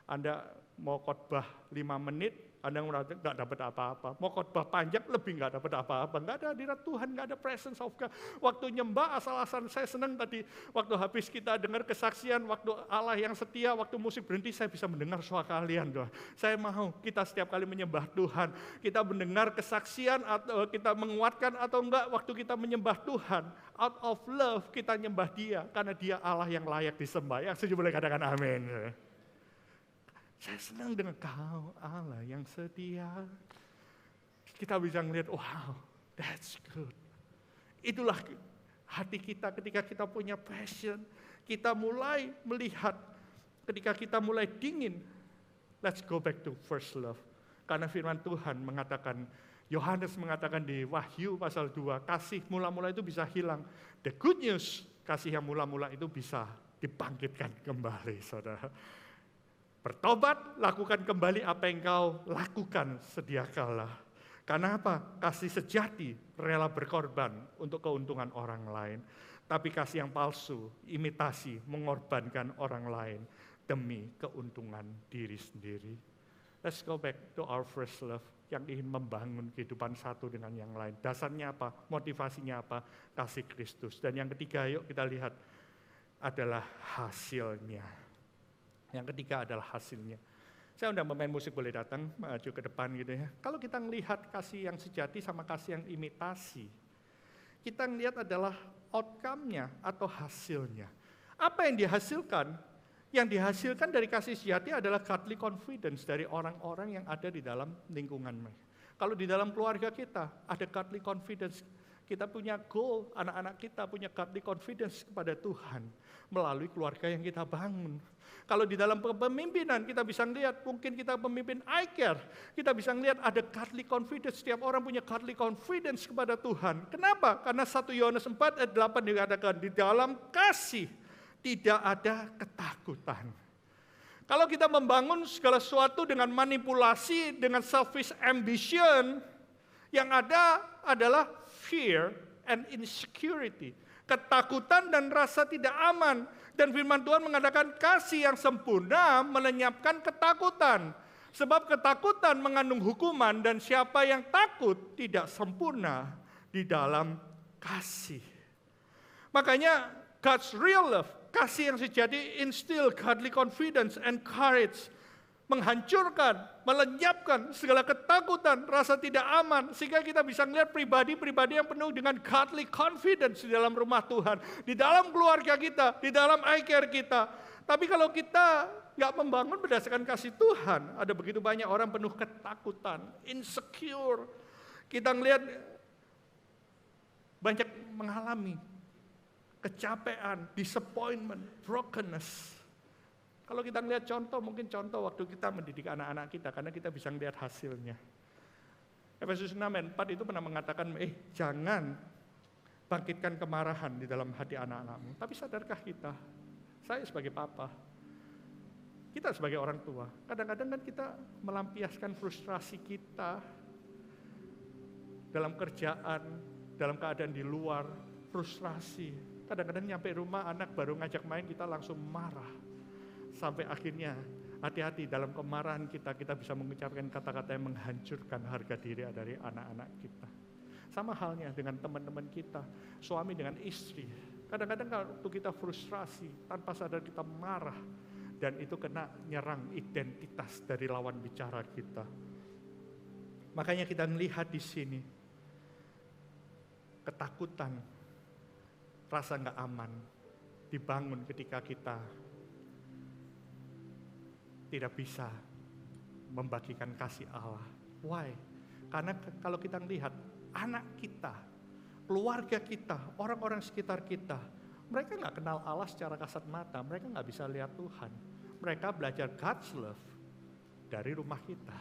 Anda mau khotbah 5 menit, Anda merasa nggak dapat apa-apa. Mau khotbah panjang, lebih nggak dapat apa-apa. Nggak ada hadirat Tuhan, nggak ada presence of God. Waktu nyembah asal-asalan, saya senang tadi, waktu habis kita dengar kesaksian, waktu Allah yang setia, waktu musik berhenti, saya bisa mendengar suara kalian. Doa. Saya mau kita setiap kali menyembah Tuhan, kita mendengar kesaksian, atau kita menguatkan atau enggak, waktu kita menyembah Tuhan, out of love kita nyembah Dia, karena Dia Allah yang layak disembah. Yang setuju boleh katakan amin. Saya senang dengan Kau Allah yang setia. Kita bisa melihat, wow, that's good. Itulah hati kita ketika kita punya passion. Kita mulai melihat, ketika kita mulai dingin, let's go back to first love. Karena firman Tuhan mengatakan, Yohanes mengatakan di Wahyu pasal 2, kasih mula-mula itu bisa hilang. The good news, kasih yang mula-mula itu bisa dibangkitkan kembali, saudara. Bertobat, lakukan kembali apa yang kau lakukan sedia kala. Karena apa? Kasih sejati rela berkorban untuk keuntungan orang lain. Tapi kasih yang palsu, imitasi, mengorbankan orang lain demi keuntungan diri sendiri. Let's go back to our first love yang ingin membangun kehidupan satu dengan yang lain. Dasarnya apa? Motivasinya apa? Kasih Kristus. Dan yang ketiga, yuk kita lihat adalah hasilnya. Yang ketiga adalah hasilnya. Saya undang pemain musik boleh datang, maju ke depan gitu ya. Kalau kita melihat kasih yang sejati sama kasih yang imitasi, kita melihat adalah outcome-nya atau hasilnya. Apa yang dihasilkan? Yang dihasilkan dari kasih sejati adalah godly confidence dari orang-orang yang ada di dalam lingkungan mereka. Kalau di dalam keluarga kita ada godly confidence, kita punya goal, anak-anak kita punya godly confidence kepada Tuhan melalui keluarga yang kita bangun. Kalau di dalam kepemimpinan kita bisa melihat, mungkin kita pemimpin iCare, kita bisa melihat ada godly confidence, setiap orang punya godly confidence kepada Tuhan. Kenapa? Karena 1 Yohanes 4 ayat 8 dikatakan, di dalam kasih tidak ada ketakutan. Kalau kita membangun segala sesuatu dengan manipulasi, dengan selfish ambition, yang ada adalah fear and insecurity. Ketakutan dan rasa tidak aman. Dan firman Tuhan mengatakan kasih yang sempurna melenyapkan ketakutan. Sebab ketakutan mengandung hukuman dan siapa yang takut tidak sempurna di dalam kasih. Makanya God's real love, kasih yang sejati instill godly confidence and courage. Menghancurkan, melenyapkan segala ketakutan, rasa tidak aman, sehingga kita bisa melihat pribadi-pribadi yang penuh dengan godly confidence di dalam rumah Tuhan, di dalam keluarga kita, di dalam iCare kita. Tapi kalau kita nggak membangun berdasarkan kasih Tuhan, ada begitu banyak orang penuh ketakutan, insecure. Kita melihat banyak mengalami kecapean, disappointment, brokenness. Kalau kita melihat contoh, mungkin contoh waktu kita mendidik anak-anak kita, karena kita bisa melihat hasilnya. Efesus 6 ayat 4 itu pernah mengatakan, jangan bangkitkan kemarahan di dalam hati anak-anakmu. Tapi sadarkah kita, saya sebagai papa, kita sebagai orang tua, kadang-kadang kan kita melampiaskan frustrasi kita dalam kerjaan, dalam keadaan di luar, frustrasi. Kadang-kadang nyampe rumah, anak baru ngajak main, kita langsung marah. Sampai akhirnya hati-hati dalam kemarahan kita bisa mengucapkan kata-kata yang menghancurkan harga diri dari anak-anak kita. Sama halnya dengan teman-teman kita, suami dengan istri. Kadang-kadang waktu kita frustrasi, tanpa sadar kita marah. Dan itu kena nyerang identitas dari lawan bicara kita. Makanya kita melihat di sini, ketakutan, rasa nggak aman, dibangun ketika kita tidak bisa membagikan kasih Allah. Why? Karena kalau kita melihat anak kita, keluarga kita, orang-orang sekitar kita, mereka nggak kenal Allah secara kasat mata, mereka nggak bisa lihat Tuhan. Mereka belajar God's love dari rumah kita,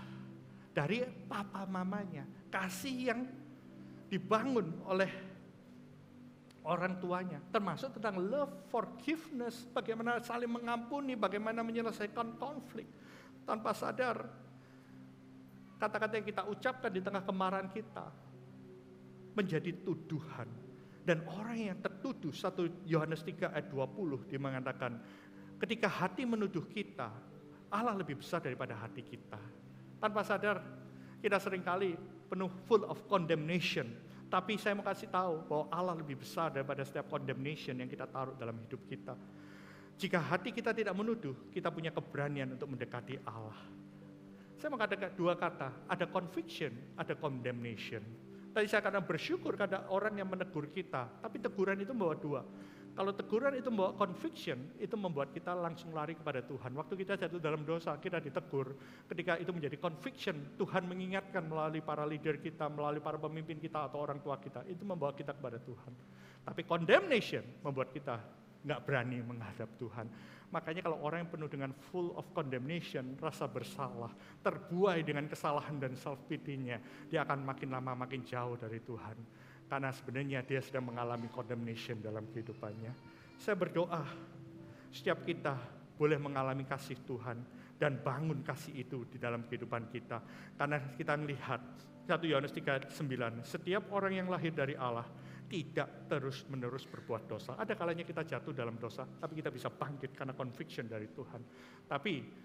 dari papa mamanya, kasih yang dibangun oleh orang tuanya, termasuk tentang love, forgiveness, bagaimana saling mengampuni, bagaimana menyelesaikan konflik. Tanpa sadar, kata-kata yang kita ucapkan di tengah kemarahan kita menjadi tuduhan. Dan orang yang tertuduh, 1 Yohanes 3 ayat 20 dia mengatakan, ketika hati menuduh kita, Allah lebih besar daripada hati kita. Tanpa sadar, kita seringkali penuh full of condemnation. Tapi saya mau kasih tahu bahwa Allah lebih besar daripada setiap condemnation yang kita taruh dalam hidup kita. Jika hati kita tidak menuduh, kita punya keberanian untuk mendekati Allah. Saya mau katakan dua kata, ada conviction, ada condemnation. Tadi saya katakan bersyukur karena orang yang menegur kita, tapi teguran itu membawa dua. Kalau teguran itu membawa conviction, itu membuat kita langsung lari kepada Tuhan. Waktu kita jatuh dalam dosa, kita ditegur. Ketika itu menjadi conviction, Tuhan mengingatkan melalui para leader kita, melalui para pemimpin kita atau orang tua kita. Itu membawa kita kepada Tuhan. Tapi condemnation membuat kita nggak berani menghadap Tuhan. Makanya kalau orang yang penuh dengan full of condemnation, rasa bersalah, terbuai dengan kesalahan dan self-pity-nya, dia akan makin lama makin jauh dari Tuhan. Karena sebenarnya dia sedang mengalami condemnation dalam kehidupannya. Saya berdoa, setiap kita boleh mengalami kasih Tuhan dan bangun kasih itu di dalam kehidupan kita. Karena kita melihat 1 Yohanes 3:9, setiap orang yang lahir dari Allah tidak terus-menerus berbuat dosa. Ada kalanya kita jatuh dalam dosa, tapi kita bisa bangkit karena conviction dari Tuhan. Tapi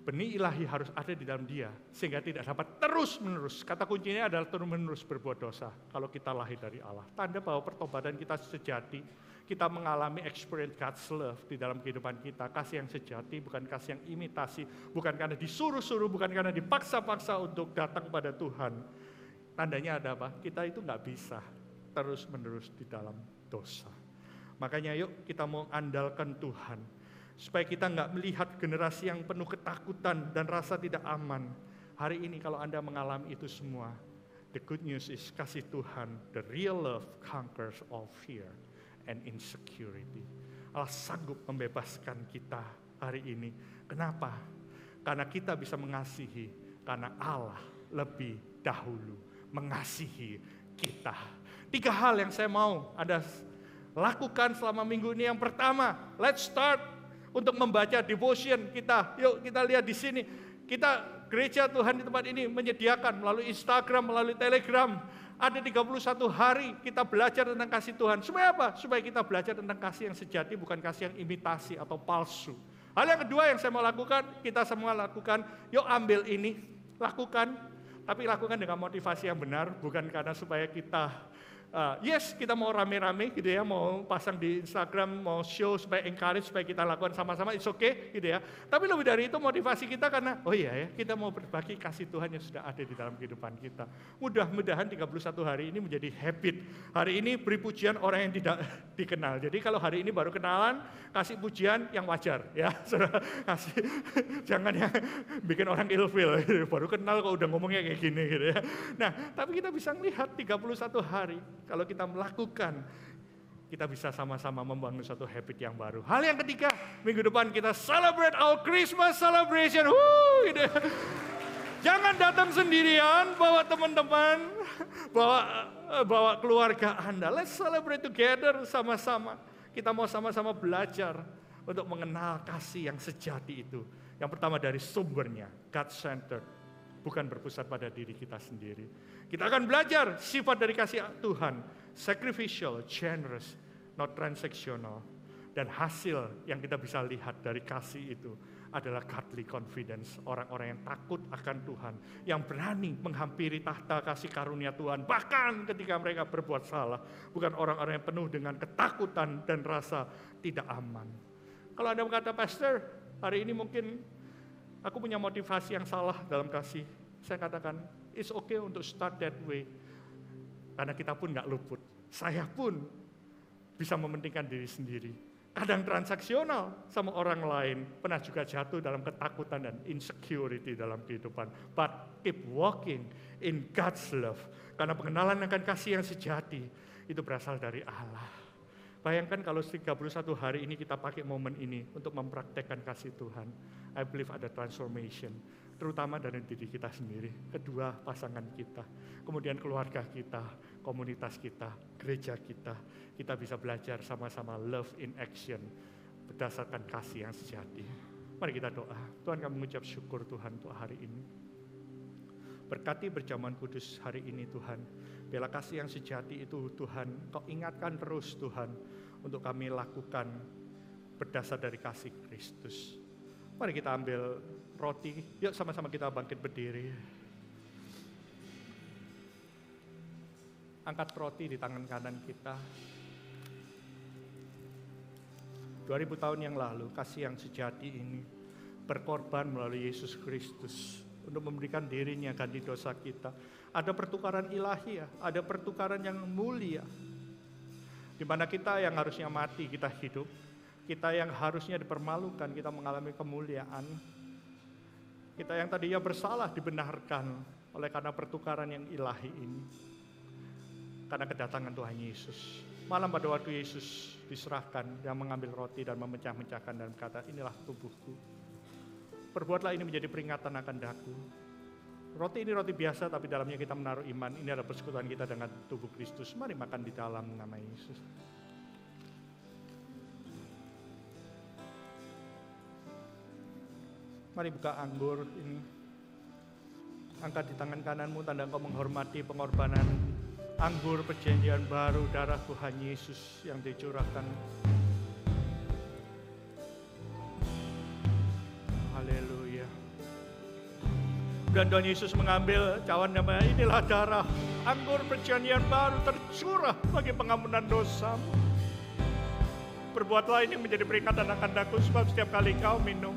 benih ilahi harus ada di dalam dia, sehingga tidak dapat terus-menerus. Kata kuncinya adalah terus-menerus berbuat dosa kalau kita lahir dari Allah. Tanda bahwa pertobatan kita sejati, kita mengalami experience God's love di dalam kehidupan kita. Kasih yang sejati, bukan kasih yang imitasi, bukan karena disuruh-suruh, bukan karena dipaksa-paksa untuk datang kepada Tuhan. Tandanya ada apa? Kita itu nggak bisa terus-menerus di dalam dosa. Makanya yuk kita mau andalkan Tuhan, supaya kita nggak melihat generasi yang penuh ketakutan dan rasa tidak aman. Hari ini kalau Anda mengalami itu semua, the good news is kasih Tuhan, the real love conquers all fear and insecurity. Allah sanggup membebaskan kita hari ini. Kenapa? Karena kita bisa mengasihi, karena Allah lebih dahulu mengasihi kita. 3 hal yang saya mau Anda lakukan selama minggu ini. Yang pertama, let's start untuk membaca devotion kita. Yuk kita lihat di sini. Kita gereja Tuhan di tempat ini menyediakan melalui Instagram, melalui Telegram. Ada 31 hari kita belajar tentang kasih Tuhan. Supaya apa? Supaya kita belajar tentang kasih yang sejati, bukan kasih yang imitasi atau palsu. Hal yang kedua yang saya mau lakukan, kita semua lakukan. Yuk ambil ini, lakukan. Tapi lakukan dengan motivasi yang benar, bukan karena supaya kita yes, kita mau rame-rame gitu ya, mau pasang di Instagram, mau show supaya encourage, supaya kita lakukan sama-sama, it's okay gitu ya. Tapi lebih dari itu motivasi kita karena, oh iya ya, kita mau berbagi kasih Tuhan yang sudah ada di dalam kehidupan kita. Mudah-mudahan 31 hari ini menjadi habit. Hari ini beri pujian orang yang tidak dikenal. Jadi kalau hari ini baru kenalan, kasih pujian yang wajar ya. Kasih, jangan yang bikin orang ilfeel, baru kenal kok udah ngomongnya kayak gini gitu ya. Nah, tapi kita bisa melihat 31 hari. Kalau kita melakukan, kita bisa sama-sama membangun suatu habit yang baru. Hal yang ketiga, minggu depan kita celebrate our Christmas celebration. Gitu. Jangan datang sendirian, bawa teman-teman, bawa keluarga Anda. Let's celebrate together sama-sama. Kita mau sama-sama belajar untuk mengenal kasih yang sejati itu. Yang pertama dari sumbernya, God-centered. Bukan berpusat pada diri kita sendiri. Kita akan belajar sifat dari kasih Tuhan. Sacrificial, generous, not transactional. Dan hasil yang kita bisa lihat dari kasih itu adalah godly confidence. Orang-orang yang takut akan Tuhan. Yang berani menghampiri tahta kasih karunia Tuhan. Bahkan ketika mereka berbuat salah. Bukan orang-orang yang penuh dengan ketakutan dan rasa tidak aman. Kalau Anda berkata, Pastor, hari ini mungkin aku punya motivasi yang salah dalam kasih. Saya katakan, it's okay untuk start that way. Karena kita pun nggak luput. Saya pun bisa mementingkan diri sendiri. Kadang transaksional sama orang lain. Pernah juga jatuh dalam ketakutan dan insecurity dalam kehidupan. But keep walking in God's love. Karena pengenalan akan kasih yang sejati, itu berasal dari Allah. Bayangkan kalau 31 hari ini kita pakai momen ini untuk mempraktekkan kasih Tuhan. I believe ada transformation, terutama dari diri kita sendiri, kedua pasangan kita, kemudian keluarga kita, komunitas kita, gereja kita. Kita bisa belajar sama-sama love in action berdasarkan kasih yang sejati. Mari kita doa. Tuhan, kami mengucap syukur Tuhan untuk hari ini. Berkati berjamuan kudus hari ini Tuhan. Biarlah kasih yang sejati itu Tuhan, Kau ingatkan terus Tuhan, untuk kami lakukan berdasar dari kasih Kristus. Mari kita ambil roti. Yuk sama-sama kita bangkit berdiri. Angkat roti di tangan kanan kita. 2000 tahun yang lalu, kasih yang sejati ini berkorban melalui Yesus Kristus untuk memberikan dirinya ganti dosa kita. Ada pertukaran ilahi ya, ada pertukaran yang mulia. Di mana kita yang harusnya mati, kita hidup. Kita yang harusnya dipermalukan, kita mengalami kemuliaan. Kita yang tadinya bersalah dibenarkan oleh karena pertukaran yang ilahi ini. Karena kedatangan Tuhan Yesus. Malam pada waktu Yesus diserahkan, dia mengambil roti dan memecah-mecahkan dan berkata, inilah tubuhku. Perbuatlah ini menjadi peringatan akan daku. Roti ini roti biasa, tapi dalamnya kita menaruh iman. Ini adalah persekutuan kita dengan tubuh Kristus. Mari makan di dalam nama Yesus. Mari buka anggur ini. Angkat di tangan kananmu, tanda engkau menghormati pengorbanan anggur perjanjian baru, darah Tuhan Yesus yang dicurahkan. Haleluya. Dan Tuhan Yesus mengambil cawan namanya, inilah darah anggur perjanjian baru tercurah bagi pengampunan dosamu. Perbuatlah ini menjadi peringatan akan daku, sebab setiap kali kau minum,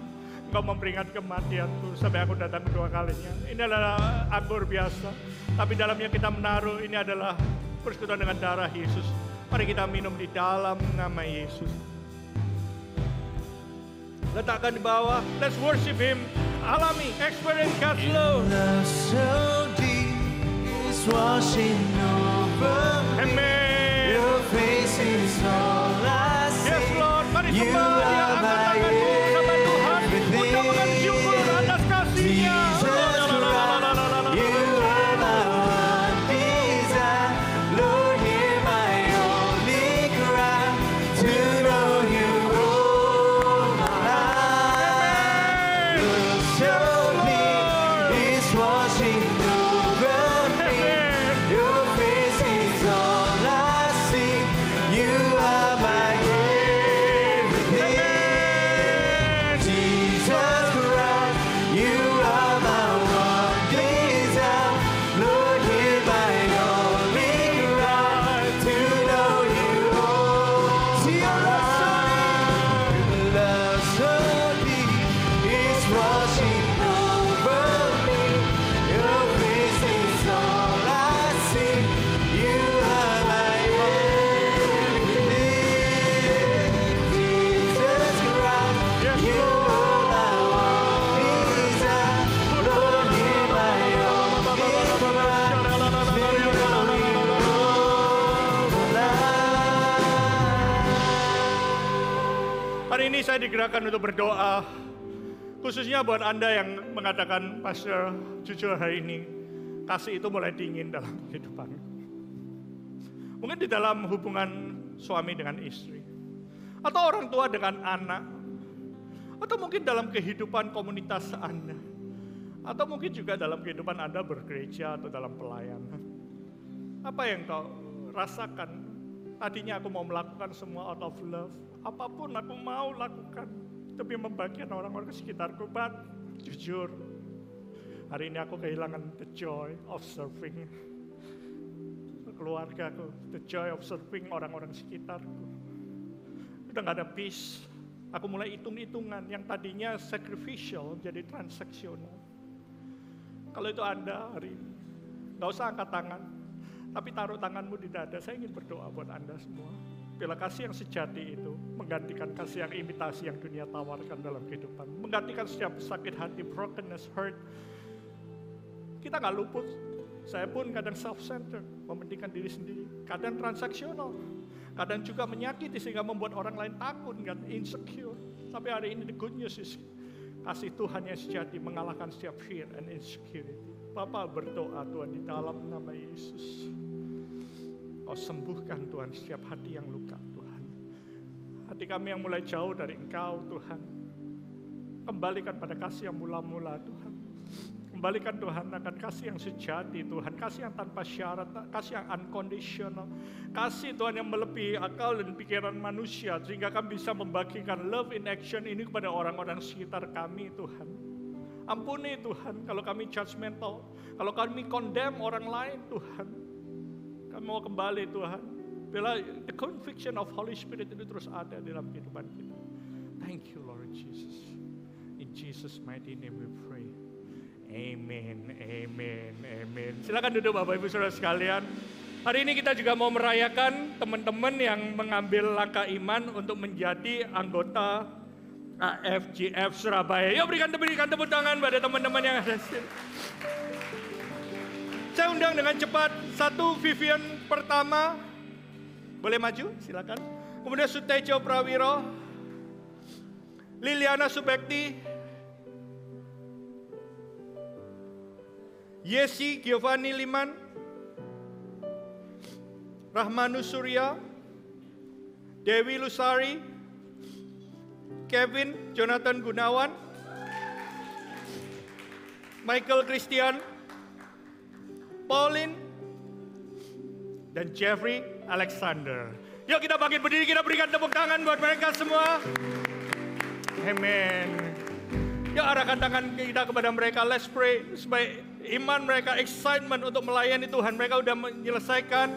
engkau memperingat kematianku sampai aku datang kedua kalinya. Ini adalah anggur biasa, tapi dalamnya kita menaruh, ini adalah persekutuan dengan darah Yesus. Mari kita minum di dalam nama Yesus. Letakkan di bawah, let's worship Him. Alami, experience God's love. Love so deep is washing over me. Amen. Your face is all I see. Yes Lord, mari You sembah Dia, are angkat my tanganmu sama Tuhan. everything. Ucapkan syukur atas kasih-Nya. Jesus Christ, you are my one desire. Lord, hear my only cry to know you all my life. Love so deep is washing over me. Your face is all I see. You are my everything. Jesus Christ, you are my one desire. Lord, hear my only cry to know you all. See your love so deep is washing over me. Your face is all I see. You are my everything. Jesus Christ, Yes, you are my one desire. Lord, hear my only cry to know you all my life. Hari ini saya digerakkan untuk berdoa, khususnya buat Anda yang mengatakan, Pastor, jujur hari ini, kasih itu mulai dingin dalam kehidupan. Mungkin di dalam hubungan suami dengan istri, atau orang tua dengan anak, atau mungkin dalam kehidupan komunitas Anda, atau mungkin juga dalam kehidupan Anda bergereja atau dalam pelayanan. Apa yang kau rasakan? Tadinya aku mau melakukan semua out of love, apapun aku mau lakukan demi membagikan orang-orang di sekitarku. But jujur, hari ini aku kehilangan the joy of serving keluargaku, the joy of serving orang-orang sekitarku. Udah gak ada peace. Aku mulai hitung-hitungan yang tadinya sacrificial jadi transaksional. Kalau itu Anda hari ini, gak usah angkat tangan, tapi taruh tanganmu di dada. Saya ingin berdoa buat Anda semua. Bila kasih yang sejati itu menggantikan kasih yang imitasi yang dunia tawarkan dalam kehidupan. Menggantikan setiap sakit hati, brokenness, hurt. Kita gak luput. Saya pun kadang self-centered, mementingkan diri sendiri. Kadang transaksional. Kadang juga menyakiti sehingga membuat orang lain takut, insecure. Tapi hari ini the good news is kasih Tuhan yang sejati mengalahkan setiap fear and insecurity. Bapak berdoa Tuhan di dalam nama Yesus. Kau sembuhkan Tuhan setiap hati yang luka Tuhan. Hati kami yang mulai jauh dari Engkau Tuhan. Kembalikan pada kasih yang mula-mula Tuhan. Kembalikan Tuhan akan kasih yang sejati Tuhan, kasih yang tanpa syarat, kasih yang unconditional, kasih Tuhan yang melebihi akal dan pikiran manusia, sehingga kami bisa membagikan love in action ini kepada orang-orang sekitar kami Tuhan. Ampuni Tuhan kalau kami judgmental, kalau kami condemn orang lain Tuhan. Kami mau kembali Tuhan, bila the conviction of Holy Spirit itu terus ada dalam kehidupan kita. Thank you Lord Jesus. In Jesus mighty name we pray. Amen, amen, amen. Silakan duduk Bapak Ibu Saudara sekalian. Hari ini kita juga mau merayakan teman-teman yang mengambil langkah iman untuk menjadi anggota AFGF Surabaya. Yuk berikan tepuk tangan pada teman-teman yang ada di sini. Saya undang dengan cepat satu Vivian pertama. Boleh maju, silakan. Kemudian Sutejo Prawiro, Liliana Subekti, Yesi Giovanni Liman, Rahmanu Surya, Dewi Lusari, Kevin Jonathan Gunawan, Michael Christian, Pauline, dan Jeffrey Alexander. Yuk kita bangkit berdiri, kita berikan tepuk tangan buat mereka semua. Amen. Yuk arahkan tangan kita kepada mereka. Let's pray supaya iman mereka, excitement untuk melayani Tuhan. Mereka sudah menyelesaikan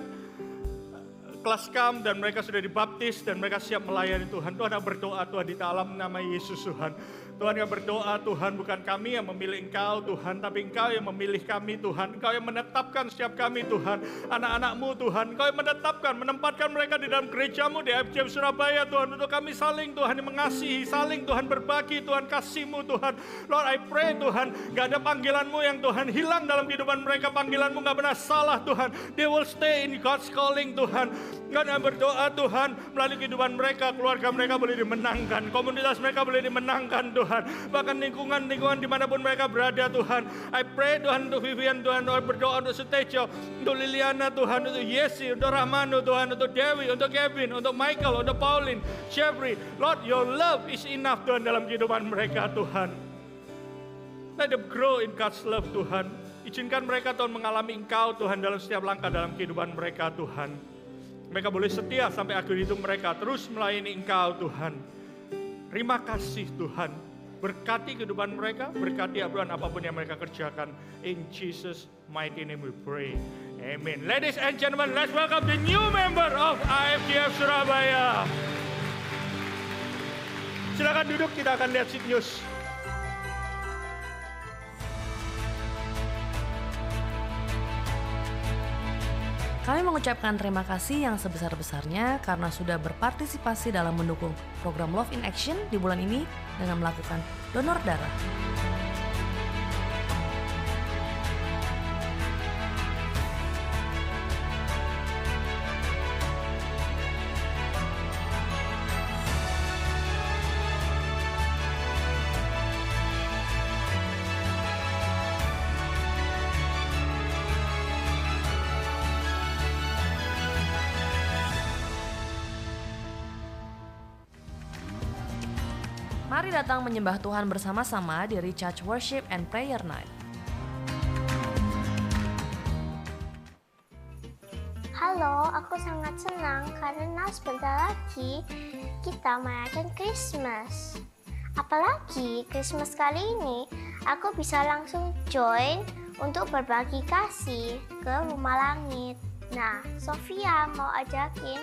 kelas kam dan mereka sudah dibaptis dan mereka siap melayani Tuhan. Tuhan yang berdoa Tuhan di dalam nama Yesus Tuhan. Tuhan yang berdoa Tuhan, bukan kami yang memilih Engkau Tuhan, tapi Engkau yang memilih kami Tuhan. Engkau yang menetapkan setiap kami Tuhan, anak-anak-Mu Tuhan. Engkau yang menetapkan, menempatkan mereka di dalam gereja-Mu di AFGF Surabaya Tuhan, untuk kami saling Tuhan mengasihi, saling Tuhan berbagi Tuhan kasih-Mu Tuhan. Lord I pray Tuhan, gak ada panggilan-Mu yang Tuhan hilang dalam kehidupan mereka. Panggilan-Mu gak pernah salah Tuhan. They will stay in God's calling Tuhan. Engkau yang berdoa Tuhan, melalui kehidupan mereka, keluarga mereka boleh dimenangkan, komunitas mereka boleh dimenangkan Tuhan, bahkan lingkungan dimanapun mereka berada Tuhan. I pray Tuhan untuk Vivian Tuhan, berdoa untuk Sutejo, untuk Liliana Tuhan, untuk Yesi, untuk Rahmanu Tuhan, untuk Dewi, untuk Kevin, untuk Michael, untuk Pauline, Jeffrey. Lord, your love is enough Tuhan dalam kehidupan mereka Tuhan. Let them grow in God's love Tuhan. Izinkan mereka Tuhan mengalami Engkau Tuhan dalam setiap langkah dalam kehidupan mereka Tuhan. Mereka boleh setia sampai akhir hidup mereka, terus melayani Engkau Tuhan. Terima kasih Tuhan. Berkati kehidupan mereka, berkati apapun yang mereka kerjakan. In Jesus mighty name we pray. Amen. Ladies and gentlemen, let's welcome the new member of AFGF Surabaya. Silakan duduk, kita akan lihat Seed News. Kami mengucapkan terima kasih yang sebesar-besarnya karena sudah berpartisipasi dalam mendukung program Love in Action di bulan ini dengan melakukan donor darah. Mari datang menyembah Tuhan bersama-sama di Recharge Worship and Prayer Night. Halo, aku sangat senang karena sebentar lagi kita merayakan Christmas. Apalagi Christmas kali ini, aku bisa langsung join untuk berbagi kasih ke Rumah Langit. Nah, Sofia mau ajakin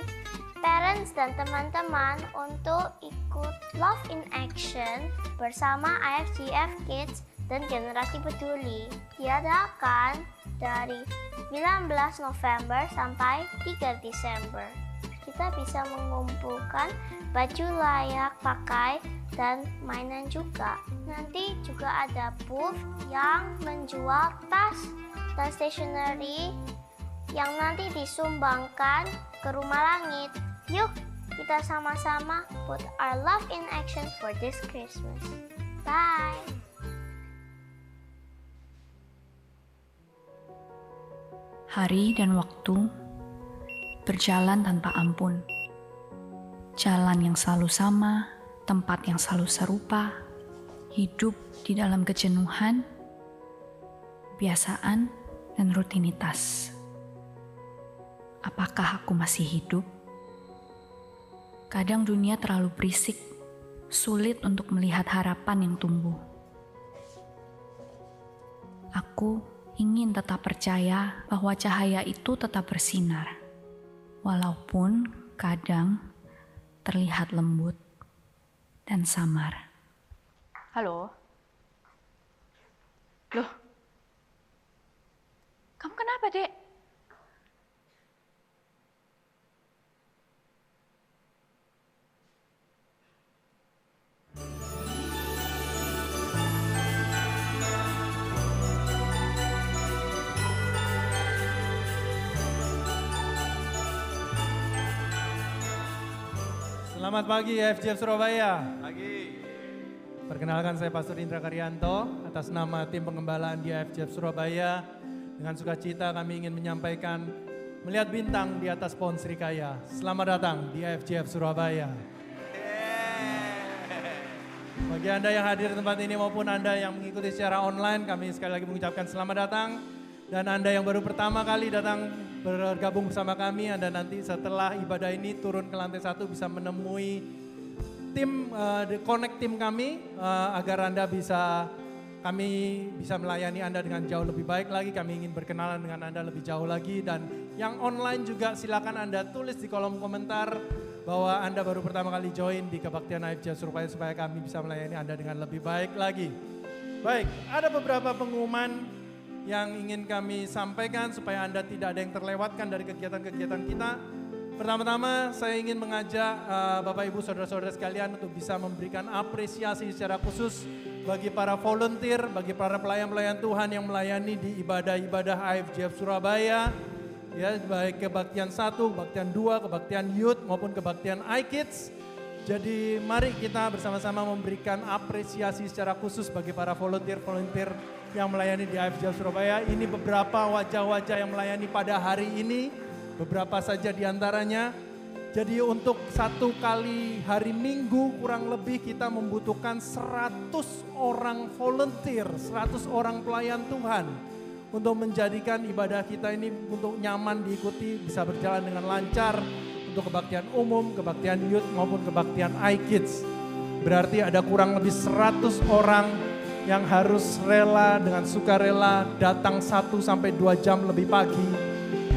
parents dan teman-teman untuk ikut Love in Action bersama AFGF Kids dan Generasi Peduli. Diadakan dari 19 November sampai 3 Desember. Kita bisa mengumpulkan baju layak pakai dan mainan juga. Nanti juga ada booth yang menjual tas dan stationery yang nanti disumbangkan ke Rumah Langit. Yuk, kita sama-sama put our love in action for this Christmas. Bye! Hari dan waktu berjalan tanpa ampun. Jalan yang selalu sama, tempat yang selalu serupa, hidup di dalam kejenuhan, kebiasaan, dan rutinitas. Apakah aku masih hidup? Kadang dunia terlalu berisik, sulit untuk melihat harapan yang tumbuh. Aku ingin tetap percaya bahwa cahaya itu tetap bersinar, walaupun kadang terlihat lembut dan samar. Halo? Loh? Kamu kenapa, Dek? Selamat pagi FGF Surabaya. Pagi. Perkenalkan saya Pastor Indra Karyanto atas nama tim pengembalaan di FGF Surabaya. Dengan sukacita kami ingin menyampaikan melihat bintang di atas pohon serikaya. Selamat datang di FGF Surabaya. Bagi Anda yang hadir di tempat ini maupun Anda yang mengikuti secara online, kami sekali lagi mengucapkan selamat datang. Dan Anda yang baru pertama kali datang bergabung bersama kami, Anda nanti setelah ibadah ini turun ke lantai 1 bisa menemui tim, connect tim kami agar Anda kami bisa melayani Anda dengan jauh lebih baik lagi. Kami ingin berkenalan dengan Anda lebih jauh lagi, dan yang online juga silakan Anda tulis di kolom komentar bahwa Anda baru pertama kali join di Kebaktian AFJ Surabaya supaya kami bisa melayani Anda dengan lebih baik lagi. Baik, ada beberapa pengumuman yang ingin kami sampaikan supaya Anda tidak ada yang terlewatkan dari kegiatan-kegiatan kita. Pertama-tama saya ingin mengajak Bapak Ibu Saudara-saudara sekalian untuk bisa memberikan apresiasi secara khusus bagi para volunteer, bagi para pelayan-pelayan Tuhan yang melayani di ibadah-ibadah AFJF Surabaya. Ya, baik kebaktian 1, kebaktian 2, kebaktian youth maupun kebaktian iKids. Jadi mari kita bersama-sama memberikan apresiasi secara khusus bagi para volunteer-volunteer yang melayani di AFJ Surabaya. Ini beberapa wajah-wajah yang melayani pada hari ini, beberapa saja diantaranya. Jadi untuk satu kali hari Minggu kurang lebih kita membutuhkan 100 orang volunteer, 100 orang pelayan Tuhan. Untuk menjadikan ibadah kita ini untuk nyaman diikuti, bisa berjalan dengan lancar. Untuk kebaktian umum, kebaktian youth maupun kebaktian iKids. Berarti ada kurang lebih 100 orang yang harus rela dengan sukarela datang 1-2 jam lebih pagi.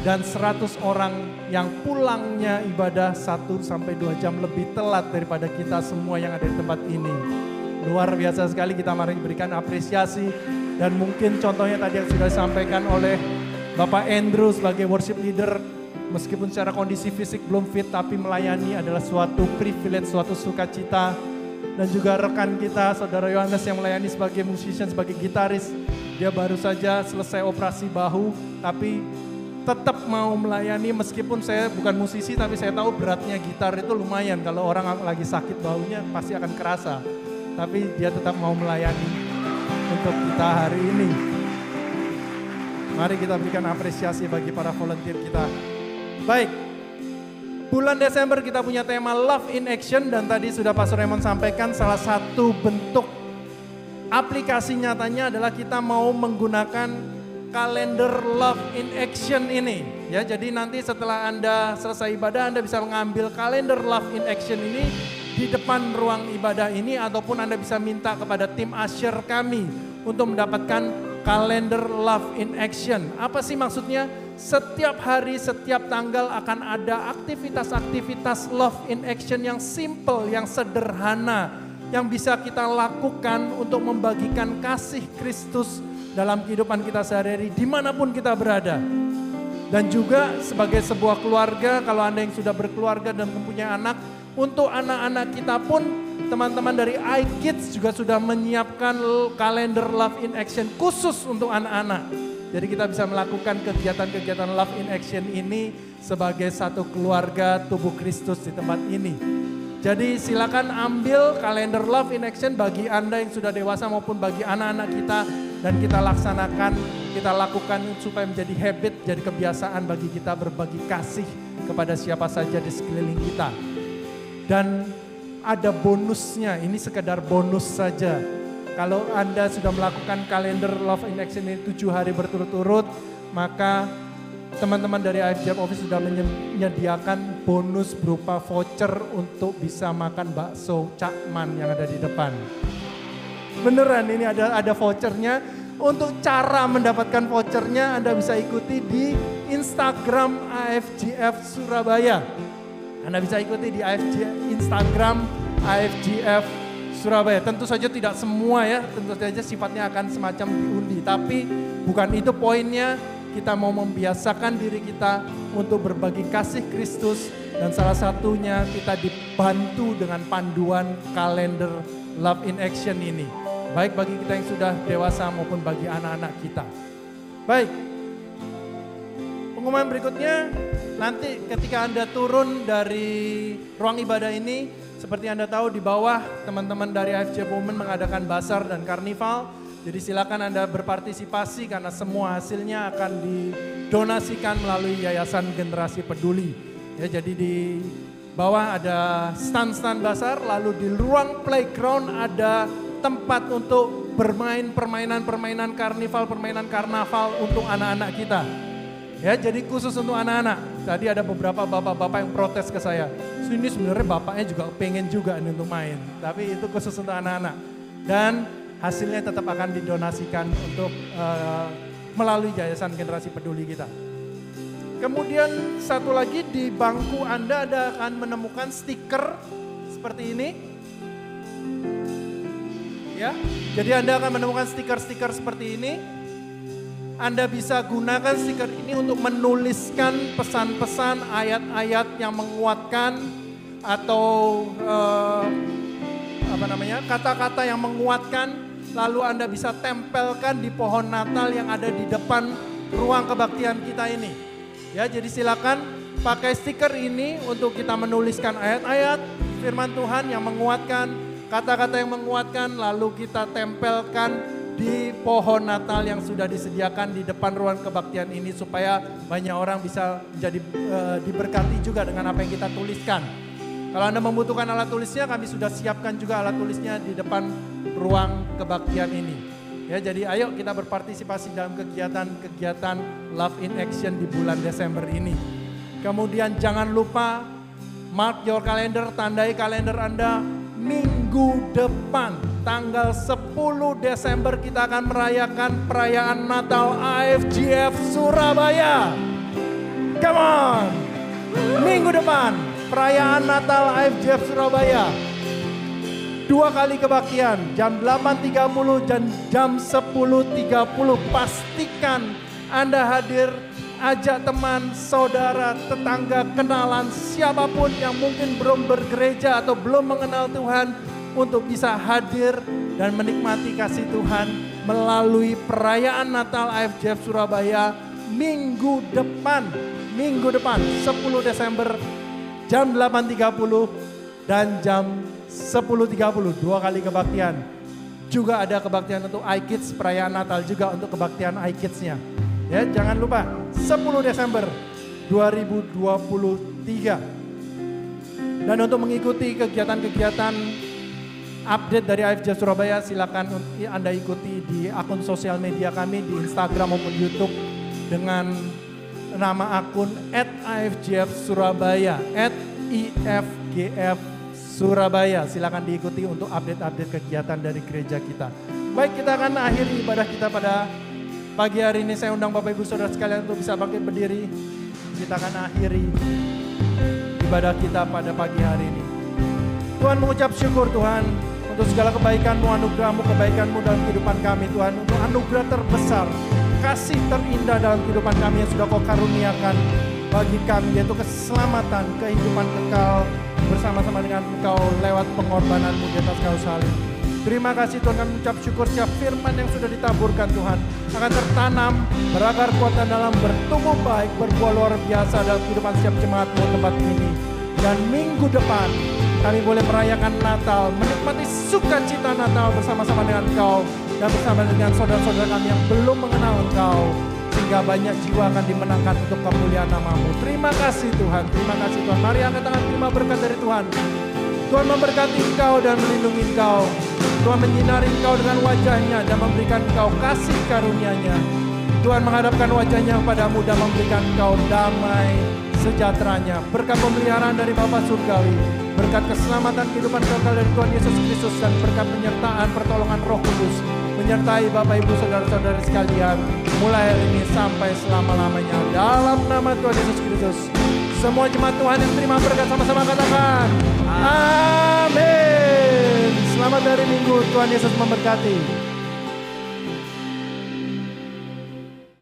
Dan 100 orang yang pulangnya ibadah 1-2 jam lebih telat daripada kita semua yang ada di tempat ini. Luar biasa sekali, kita mari berikan apresiasi. Dan mungkin contohnya tadi yang sudah disampaikan oleh Bapak Andrew sebagai worship leader. Meskipun secara kondisi fisik belum fit, tapi melayani adalah suatu privilege, suatu sukacita. Dan juga rekan kita, Saudara Yohanes yang melayani sebagai musician, sebagai gitaris. Dia baru saja selesai operasi bahu, tapi tetap mau melayani meskipun saya bukan musisi, tapi saya tahu beratnya gitar itu lumayan. Kalau orang lagi sakit bahunya pasti akan kerasa. Tapi dia tetap mau melayani untuk kita hari ini. Mari kita berikan apresiasi bagi para volunteer kita. Baik, bulan Desember kita punya tema Love in Action, dan tadi sudah Pastor Raymond sampaikan salah satu bentuk aplikasi nyatanya adalah kita mau menggunakan kalender Love in Action ini. Ya, jadi nanti setelah Anda selesai ibadah, Anda bisa mengambil kalender Love in Action ini di depan ruang ibadah ini, ataupun Anda bisa minta kepada tim usher kami untuk mendapatkan kalender Love in Action. Apa sih maksudnya? Setiap hari, setiap tanggal akan ada aktivitas-aktivitas Love in Action yang simple, yang sederhana, yang bisa kita lakukan untuk membagikan kasih Kristus dalam kehidupan kita sehari-hari dimanapun kita berada. Dan juga sebagai sebuah keluarga, kalau Anda yang sudah berkeluarga dan mempunyai anak, untuk anak-anak kita pun teman-teman dari iKids juga sudah menyiapkan kalender Love in Action khusus untuk anak-anak. Jadi kita bisa melakukan kegiatan-kegiatan Love in Action ini sebagai satu keluarga tubuh Kristus di tempat ini. Jadi silakan ambil kalender Love in Action bagi Anda yang sudah dewasa maupun bagi anak-anak kita. Dan kita laksanakan, kita lakukan supaya menjadi habit, jadi kebiasaan bagi kita berbagi kasih kepada siapa saja di sekeliling kita. Dan ada bonusnya, ini sekedar bonus saja. Kalau Anda sudah melakukan kalender Love in Action ini 7 hari berturut-turut, maka teman-teman dari IFJF Office sudah menyediakan bonus berupa voucher untuk bisa makan bakso Cakman yang ada di depan. Beneran ini ada vouchernya. Untuk cara mendapatkan vouchernya Anda bisa ikuti di Instagram IFJF Surabaya. Anda bisa ikuti di Instagram IFJF Surabaya. Tentu saja tidak semua ya, tentu saja sifatnya akan semacam diundi. Tapi bukan itu poinnya, kita mau membiasakan diri kita untuk berbagi kasih Kristus. Dan salah satunya kita dibantu dengan panduan kalender Love in Action ini. Baik bagi kita yang sudah dewasa maupun bagi anak-anak kita. Baik, pengumuman berikutnya nanti ketika Anda turun dari ruang ibadah ini, seperti Anda tahu di bawah teman-teman dari IFJF Women mengadakan basar dan karnival. Jadi silakan Anda berpartisipasi karena semua hasilnya akan didonasikan melalui Yayasan Generasi Peduli. Ya, jadi di bawah ada stand-stand basar, lalu di ruang playground ada tempat untuk bermain permainan karnival, permainan karnaval untuk anak-anak kita. Ya, jadi khusus untuk anak-anak. Tadi ada beberapa bapak-bapak yang protes ke saya. Ini sebenarnya bapaknya juga pengen juga untuk main. Tapi itu khusus untuk anak-anak. Dan hasilnya tetap akan didonasikan untuk melalui Yayasan Generasi Peduli kita. Kemudian satu lagi di bangku Anda akan menemukan stiker seperti ini. Ya, jadi Anda akan menemukan stiker-stiker seperti ini. Anda bisa gunakan stiker ini untuk menuliskan pesan-pesan, ayat-ayat yang menguatkan atau kata-kata yang menguatkan. Lalu Anda bisa tempelkan di pohon Natal yang ada di depan ruang kebaktian kita ini. Ya, jadi silakan pakai stiker ini untuk kita menuliskan ayat-ayat firman Tuhan yang menguatkan. Kata-kata yang menguatkan lalu kita tempelkan di pohon Natal yang sudah disediakan di depan ruang kebaktian ini supaya banyak orang bisa menjadi diberkati juga dengan apa yang kita tuliskan. Kalau Anda membutuhkan alat tulisnya, kami sudah siapkan juga alat tulisnya di depan ruang kebaktian ini. Ya, jadi ayo kita berpartisipasi dalam kegiatan-kegiatan Love in Action di bulan Desember ini. Kemudian jangan lupa mark your calendar, tandai kalender Anda. Minggu depan, tanggal 10 Desember kita akan merayakan perayaan Natal IFJF Surabaya. Come on! Minggu depan, perayaan Natal IFJF Surabaya. 2 kali kebaktian, jam 8.30 dan jam 10.30. Pastikan Anda hadir. Ajak teman, saudara, tetangga, kenalan, siapapun yang mungkin belum bergereja atau belum mengenal Tuhan untuk bisa hadir dan menikmati kasih Tuhan melalui perayaan Natal IFJF Surabaya minggu depan 10 Desember jam 8.30 dan jam 10.30, 2 kali kebaktian. Juga ada kebaktian untuk iKids, perayaan Natal juga untuk kebaktian iKids-nya. Ya, jangan lupa 10 Desember 2023. Dan untuk mengikuti kegiatan-kegiatan update dari IFJF Surabaya, silakan Anda ikuti di akun sosial media kami di Instagram maupun YouTube dengan nama akun @IFJF Surabaya, @IFGF Surabaya. Silakan diikuti untuk update-update kegiatan dari gereja kita. Baik, kita akan akhiri ibadah kita pada pagi hari ini. Saya undang Bapak Ibu Saudara sekalian untuk bisa bangkit berdiri. Kita akan akhiri ibadah kita pada pagi hari ini. Tuhan, mengucap syukur Tuhan untuk segala kebaikan-Mu, anugerah-Mu, kebaikan-Mu dalam kehidupan kami Tuhan. Untuk anugerah terbesar, kasih terindah dalam kehidupan kami yang sudah Kau karuniakan bagi kami, yaitu keselamatan, kehidupan kekal bersama-sama dengan Engkau lewat pengorbanan-Mu di atas kayu salib. Terima kasih Tuhan, kami ucap syukur setiap firman yang sudah ditaburkan Tuhan akan tertanam, berakar kuat dan dalam, bertumbuh baik, berbuah luar biasa dalam kehidupan setiap jemaat-Mu tempat ini. Dan minggu depan kami boleh merayakan Natal, menikmati sukacita Natal bersama-sama dengan Engkau dan bersama dengan saudara-saudara kami yang belum mengenal Engkau, sehingga banyak jiwa akan dimenangkan untuk kemuliaan nama-Mu. Terima kasih Tuhan, terima kasih Tuhan. Mari angkat tangan terima berkat dari Tuhan. Tuhan memberkati Engkau dan melindungi Engkau. Tuhan menyinari engkau dengan wajahnya dan memberikan engkau kasih karunia-Nya. Tuhan menghadapkan wajahnya kepadamu dan memberikan engkau damai sejahteranya. Berkat pemeliharaan dari Bapa Surgawi, berkat keselamatan kehidupan kekal dari Tuhan Yesus Kristus, dan berkat penyertaan pertolongan Roh Kudus menyertai Bapak Ibu saudara-saudari sekalian mulai hari ini sampai selama-lamanya. Dalam nama Tuhan Yesus Kristus, semua jemaat Tuhan yang terima berkat sama-sama katakan amin. Selamat hari Minggu, Tuhan Yesus memberkati.